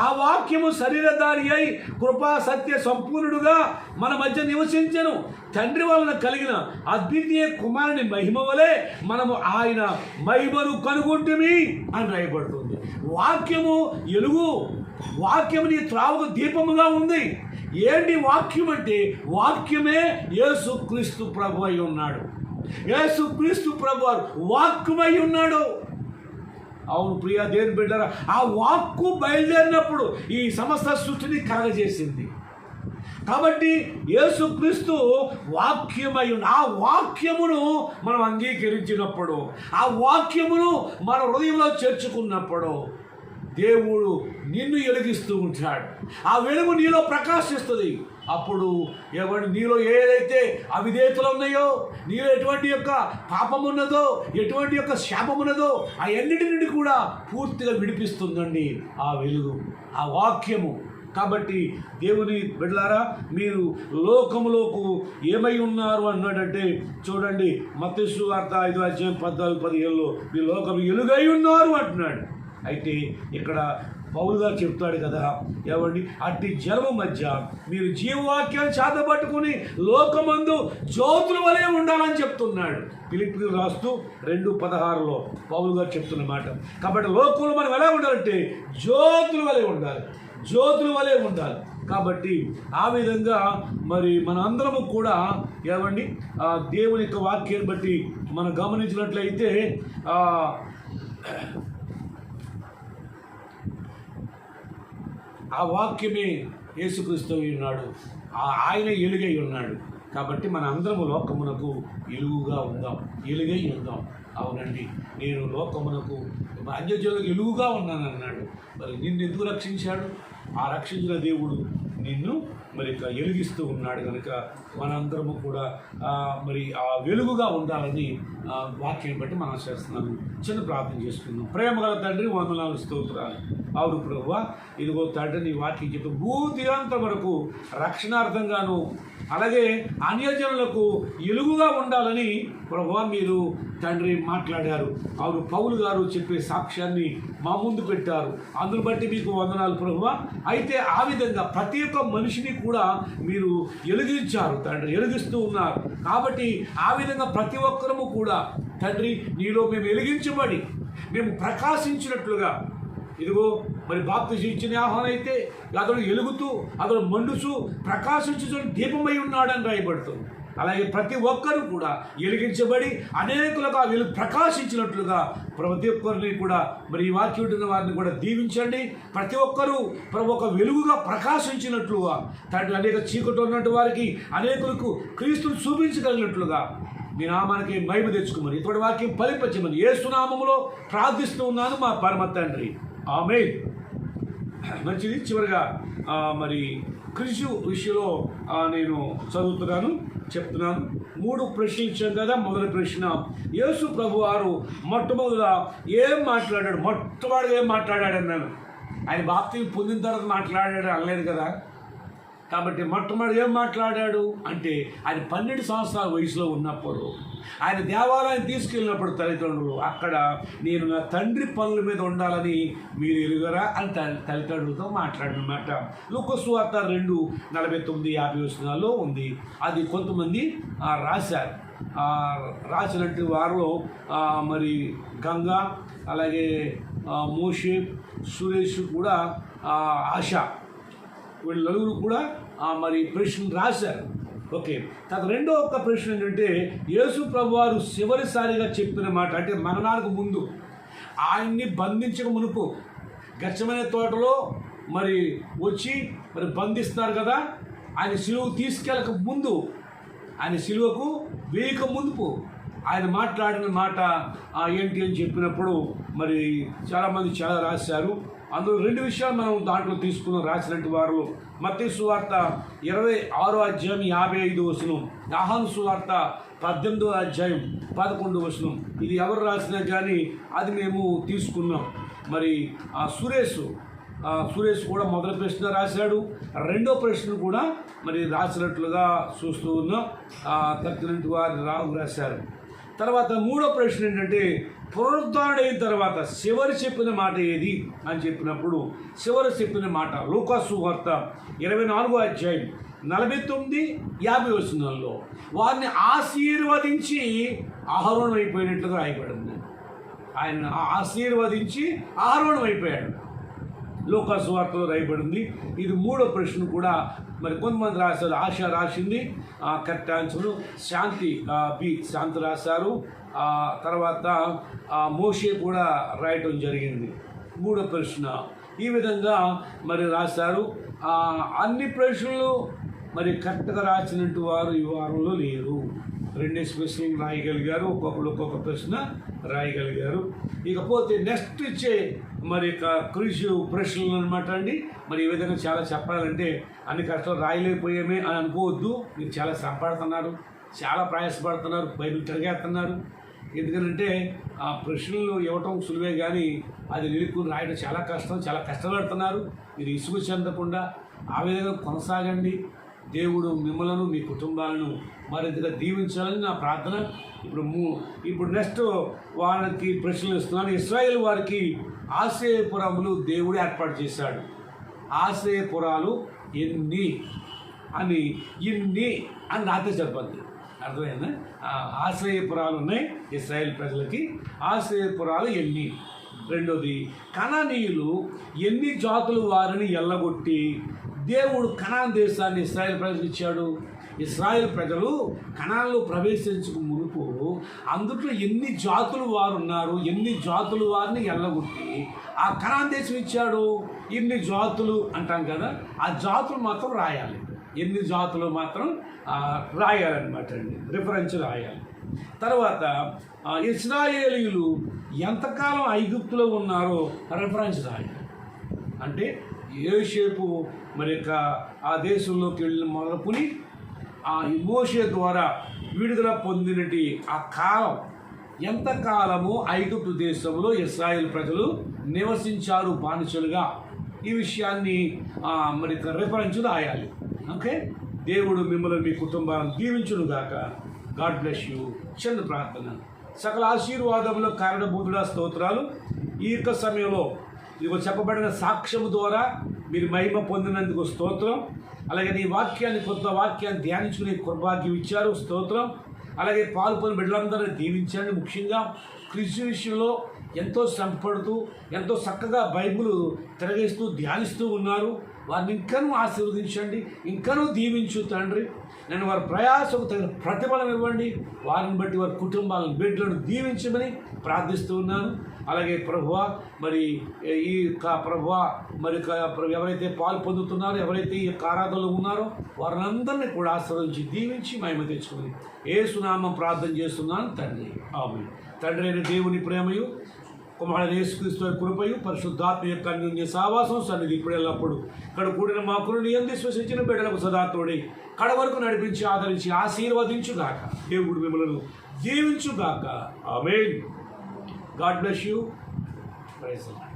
ఆ వాక్యము శరీరధారి అయి కృపా సత్య సంపూర్ణుడుగా మన మధ్య నివసించెను, తండ్రి వలన కలిగిన అద్వితీయ కుమారుని మహిమ వలె మనము ఆయన మహిమను కనుగొంటిమి అని రాయబడుతుంది. వాక్యము వెలుగు, వాక్యము నీ త్రావుకు దీపముగా ఉంది. ఏంటి వాక్యం అంటే? వాక్యమే యేసుక్రీస్తు ప్రభు అయి ఉన్నాడు. యేసుక్రీస్తు ప్రభు వారు వాక్యమై ఉన్నాడు. అవును ప్రియా దేవుని బిడ్డరా, ఆ వాక్కు బయలుదేరినప్పుడు ఈ సమస్త సృష్టిని కలగజేసింది. కాబట్టి యేసుక్రీస్తు వాక్యమై ఆ వాక్యమును మనం అంగీకరించినప్పుడు, ఆ వాక్యమును మన హృదయంలో చేర్చుకున్నప్పుడు దేవుడు నిన్ను వెలిగిస్తూ ఉంటాడు. ఆ వెలుగు నీలో ప్రకాశిస్తుంది. అప్పుడు నీలో ఏదైతే అవిధేయతలు ఉన్నాయో, నీలో ఎటువంటి యొక్క పాపం ఉన్నదో, ఎటువంటి యొక్క శాపం ఉన్నదో, ఆ అన్నిటి నుండి కూడా పూర్తిగా విడిపిస్తుందండి ఆ వెలుగు, ఆ వాక్యము. కాబట్టి దేవుని బిడ్డలారా, మీరు లోకములోకి ఏమై ఉన్నారు అన్నాడంటే చూడండి, మత్తయి సువార్త 5:14-15 మీ లోకము ఎలుగై ఉన్నారు అంటున్నాడు. అయితే ఇక్కడ పౌలు గారు చెప్తాడు కదా, అట్టి జనము మధ్య మీరు జీవవాక్యాన్ని చేతపట్టుకుని లోకమందు జ్యోతుల వలె ఉండాలని చెప్తున్నాడు. ఫిలిప్పీయులకు రాస్తూ 2:16 పౌలు గారు చెప్తున్న మాట. కాబట్టి లోకంలో మనం ఎలా ఉండాలంటే జ్యోతుల వలె ఉండాలి, జ్యోతుల వలె ఉండాలి. కాబట్టి ఆ విధంగా మరి మన అందరము కూడా దేవుని యొక్క వాక్యాన్ని బట్టి మనం గమనించినట్లయితే ఆ వాక్యమే యేసుక్రీస్తు ఉన్నాడు, ఆయన ఎలుగై ఉన్నాడు. కాబట్టి మన అందరము లోకమునకు ఎలుగుగా ఉందాం, ఎలుగై ఉందాం. అవునండి, నేను లోకమునకు అన్యజనులకు ఎలుగుగా ఉన్నాను అన్నాడు. మరి నిన్ను ఎందుకు రక్షించాడు? ఆ రక్షించిన దేవుడు నిన్ను మరి వెలిగిస్తూ ఉన్నాడు కనుక మనందరము కూడా మరి ఆ వెలుగుగా ఉండాలని వాక్యాన్ని బట్టి మనం చేస్తున్నాను. చిన్న ప్రార్థన చేసుకుందాం. ప్రేమగల తండ్రి, వందనాలు, స్తోత్రాలు. అవును ప్రభువా, ఇదిగో తండ్రి, నీ వాక్యం చెప్పి భూదిగంతం వరకు రక్షణార్థంగాను అలాగే అన్యజనులకు ఎలుగుగా ఉండాలని ప్రభువా మీరు తండ్రి మాట్లాడారు. అవును, పౌలు గారు చెప్పే సాక్ష్యాన్ని మా ముందు పెట్టారు. అందును బట్టి మీకు వందనాలు ప్రభువా. అయితే ఆ విధంగా ప్రతి ఒక్క మనిషిని కూడా మీరు వెలిగించారు తండ్రి, వెలిగిస్తూ ఉన్నారు. కాబట్టి ఆ విధంగా ప్రతి ఒక్కరము కూడా తండ్రి నీలో మేము వెలిగించబడి మేము ప్రకాశించినట్లుగా, ఇదిగో మరి బాప్తిసం ఇచ్చిన ఆహ్వానం అయితే అతడు వెలుగుతూ అతడు మండుచు ప్రకాశించు దీపమై ఉన్నాడని రాయబడుతుంది. అలాగే ప్రతి ఒక్కరూ కూడా వెలిగించబడి అనేకులకు ఆ వెలుగు ప్రకాశించినట్లుగా ప్రతి ఒక్కరిని కూడా మరి ఈ వాక్యం ఉంటున్న వారిని కూడా దీవించండి. ప్రతి ఒక్కరూ ఒక వెలుగుగా ప్రకాశించినట్లుగా తండ్రి, అనేక చీకటి ఉన్నట్టు వారికి అనేకులకు క్రీస్తును చూపించగలిగినట్లుగా మీ నామానికి మహిమ తెచ్చుకోమని, ఇటువంటి వాక్యం ఫలింపచేయమని యేసు నామములో ప్రార్థిస్తూ ఉన్నాను మా పరమ తండ్రి, ఆమేన్. మంచిది. చివరిగా మరి కృషి విషయంలో నేను చెప్తున్నాను. 3 ప్రశ్నలు ఇచ్చాం కదా. మొదటి ప్రశ్న, యేసు ప్రభు వారు మొట్టమొదట ఏం మాట్లాడాడు అన్నాను. ఆయన బాప్తిసం పొందిన తర్వాత మాట్లాడాడు అనలేదు కదా. కాబట్టి మొట్టమొదటి ఏం మాట్లాడాడు అంటే, ఆయన 12 సంవత్సరాల వయసులో ఉన్నప్పుడు ఆయన దేవాలయం తీసుకెళ్ళినప్పుడు తల్లిదండ్రులు అక్కడ నేను నా తండ్రి పనుల మీద ఉండాలని మీరు ఎరుగరా అని తల్లిదండ్రులతో మాట్లాడినమాట. లూకా సువార్త 2:49-50 ఉంది. అది కొంతమంది రాశారు. రాసినట్టు వారిలో మరి గంగా, అలాగే మోషే, సురేష్ కూడా, ఆశ, వీళ్ళు నలుగురు కూడా మరి ప్రశ్నలు రాశారు. ఓకే. తర్వాత రెండో ఒక ప్రశ్న ఏంటంటే, యేసు ప్రభు వారు చివరిసారిగా చెప్పిన మాట, అంటే మరణానికి ముందు ఆయన్ని బంధించక మునుపు గచ్చమనే తోటలో మరి వచ్చి మరి బంధిస్తున్నారు కదా, ఆయన సిలువకు తీసుకెళ్ళక ముందు, ఆయన సిలువకు వేయక మునుపు ఆయన మాట్లాడిన మాట ఏంటి అని చెప్పినప్పుడు మరి చాలామంది చాలా రాశారు. అందులో 2 విషయాలు మనం దాంట్లో తీసుకున్నాం రాసినట్టు వారు. మత్తయి సువార్త 26:55, యోహాను సువార్త 18:11. ఇది ఎవరు రాసినా కానీ అది మేము తీసుకున్నాం. మరి సురేష్ కూడా మొదటి ప్రశ్న రాశాడు, రెండో ప్రశ్న కూడా మరి రాసినట్లుగా చూస్తూ ఉన్నాం. తక్కినట్టు వారు రాశారు. తర్వాత మూడో ప్రశ్న ఏంటంటే, పునరుద్ధరణైన తర్వాత చివరి చెప్పిన మాట ఏది అని చెప్పినప్పుడు చివరి చెప్పిన మాట లూకా సువార్త 24:49-50 వారిని ఆశీర్వదించి ఆరోహణం అయిపోయినట్లుగా రాయబడింది. ఆయన ఆశీర్వదించి ఆరోహణం అయిపోయాడు, లూకా సువార్తలో రాయబడింది. ఇది మూడో ప్రశ్న కూడా మరి కొంతమంది రాశారు. ఆశ రాసింది కరెక్ట్ ఆన్సర్, శాంతి రాశారు. తర్వాత మోషే కూడా రాయటం జరిగింది. మూడో ప్రశ్న ఈ విధంగా మరి రాశారు. అన్ని ప్రశ్నలు మరి కరెక్ట్గా రాసినట్టు వారు ఈ వారంలో లేరు. 2 ప్రశ్నలు రాయగలిగారు, ఒక్కొక్కరు ఒక్కొక్క ప్రశ్న రాయగలిగారు. ఇకపోతే నెక్స్ట్ ఇచ్చే మరి క్విజ్ ప్రశ్నలు అనమాట అండి. మరి ఈ విధంగా చాలా చెప్పాలంటే అన్ని కష్టాలు రాయలేకపోయామే అని అనుకోవద్దు. మీరు చాలా శ్రమపడుతున్నారు, చాలా ప్రయాసపడుతున్నారు, బైబిల్ తిరగేస్తున్నారు. ఎందుకంటే ఆ ప్రశ్నలు ఇవ్వటం సులువే కానీ అది నిలుపుకుని రాయడం చాలా కష్టం, చాలా కష్టపడుతున్నారు. మీరు ఇసుగు చెందకుండా ఆ విధంగా కొనసాగండి. దేవుడు మిమ్మలను మీ కుటుంబాలను మరింతగా దీవించాలని నా ప్రార్థన. ఇప్పుడు నెక్స్ట్ వాళ్ళకి ప్రశ్నలు ఇస్తున్నాను. ఇశ్రాయేలు వారికి ఆశ్రయపురములు దేవుడు ఏర్పాటు చేశాడు. ఆశ్రయపురాలు ఎన్ని అని రాతే చెప్పద్దు, అర్థమైందా? ఆశ్రయపురాలు ఉన్నాయి ఇశ్రాయేల్ ప్రజలకి. ఆశ్రయపురాలు ఎన్ని? రెండోది, కనానీయులు ఎన్ని జాతులు వారిని ఎల్లగొట్టి దేవుడు కనాన్ దేశాన్ని ఇశ్రాయేల్ ప్రజలకు ఇచ్చాడు. ఇశ్రాయేల్ ప్రజలు కనాన్లో ప్రవేశించక మునుపు అందుట్లో ఎన్ని జాతులు వారు ఉన్నారు, ఎన్ని జాతులు వారిని ఎల్లగొట్టి ఆ కనాన్ దేశం ఇచ్చాడు. ఇన్ని జాతులు అంటాం కదా, ఆ జాతులు మాత్రం రాయాలి. ఎన్ని జాతులు మాత్రం రాయాలన్నమాట అండి, రిఫరెన్స్ రాయాలి. తర్వాత ఇశ్రాయేలీయులు ఎంతకాలం ఐగుప్తులో ఉన్నారో రిఫరెన్స్ రాయాలి. అంటే యోసేపు మరి ఆ దేశంలోకి వెళ్ళిన మొదలుకొని ఆ మోషే ద్వారా విడుదల పొందినటి ఆ కాలం, ఎంతకాలము ఐగుప్తు దేశంలో ఇశ్రాయేల్ ప్రజలు నివసించారు బానిసలుగా, ఈ విషయాన్ని మరి రిఫరెన్స్ రాయాలి. ఓకే, దేవుడు మిమ్మల్ని మీ కుటుంబాలను దీవించును గాక. God bless you. చిన్న ప్రార్థన. సకల ఆశీర్వాదంలో కారణభూతుల స్తోత్రాలు. ఈ యొక్క సమయంలో ఇదిగో చెప్పబడిన సాక్ష్యము ద్వారా మీరు మహిమ పొందినందుకు స్తోత్రం. అలాగే నీ వాక్యాన్ని, కొత్త వాక్యాన్ని ధ్యానించుకునే కృపాగ్యం ఇచ్చారు, స్తోత్రం. అలాగే పాల్పొని బిడ్డలందరినీ దీవించండి. ముఖ్యంగా క్రీస్తు విషయంలో ఎంతో శ్రమపడుతూ ఎంతో చక్కగా బైబిల్ తిరగేస్తూ ధ్యానిస్తూ ఉన్నారు. వారిని ఇంకనూ ఆశీర్వదించండి, ఇంకనూ దీవించు తండ్రి. నేను వారి ప్రయాసకు తగిన ప్రతిఫలం ఇవ్వండి. వారిని బట్టి వారి కుటుంబాలను, బిడ్డలను దీవించమని ప్రార్థిస్తూ ఉన్నాను. అలాగే ప్రభువా, మరి ఈ ప్రభువా మరి ఎవరైతే పాలు పొందుతున్నారో, ఎవరైతే ఈ యొక్క ఆరాధనలో ఉన్నారో వారినందరినీ కూడా ఆశీర్వదించి దీవించి మహిమ తెచ్చుకొని యేసునామం ప్రార్థన చేస్తున్నాను తండ్రి. ఆమేన్. తండ్రి అయిన దేవుని ప్రేమయు, కుమారుడైన యేసుక్రీస్తు కృపయు, పరిశుద్ధాత్మ యొక్క అన్యోన్య సావాసం సన్నిధి ఇప్పుడు ఎల్లప్పుడు ఇక్కడ కూడిన మా కురుని యందు విశ్వసించిన బిడ్డలకు సదా తోడై కడ వరకు నడిపించి ఆదరించి ఆశీర్వదించుగాక. దేవుడు మిమ్మల్ని దీవించుగాక. Amen. God bless you. Praise the lord.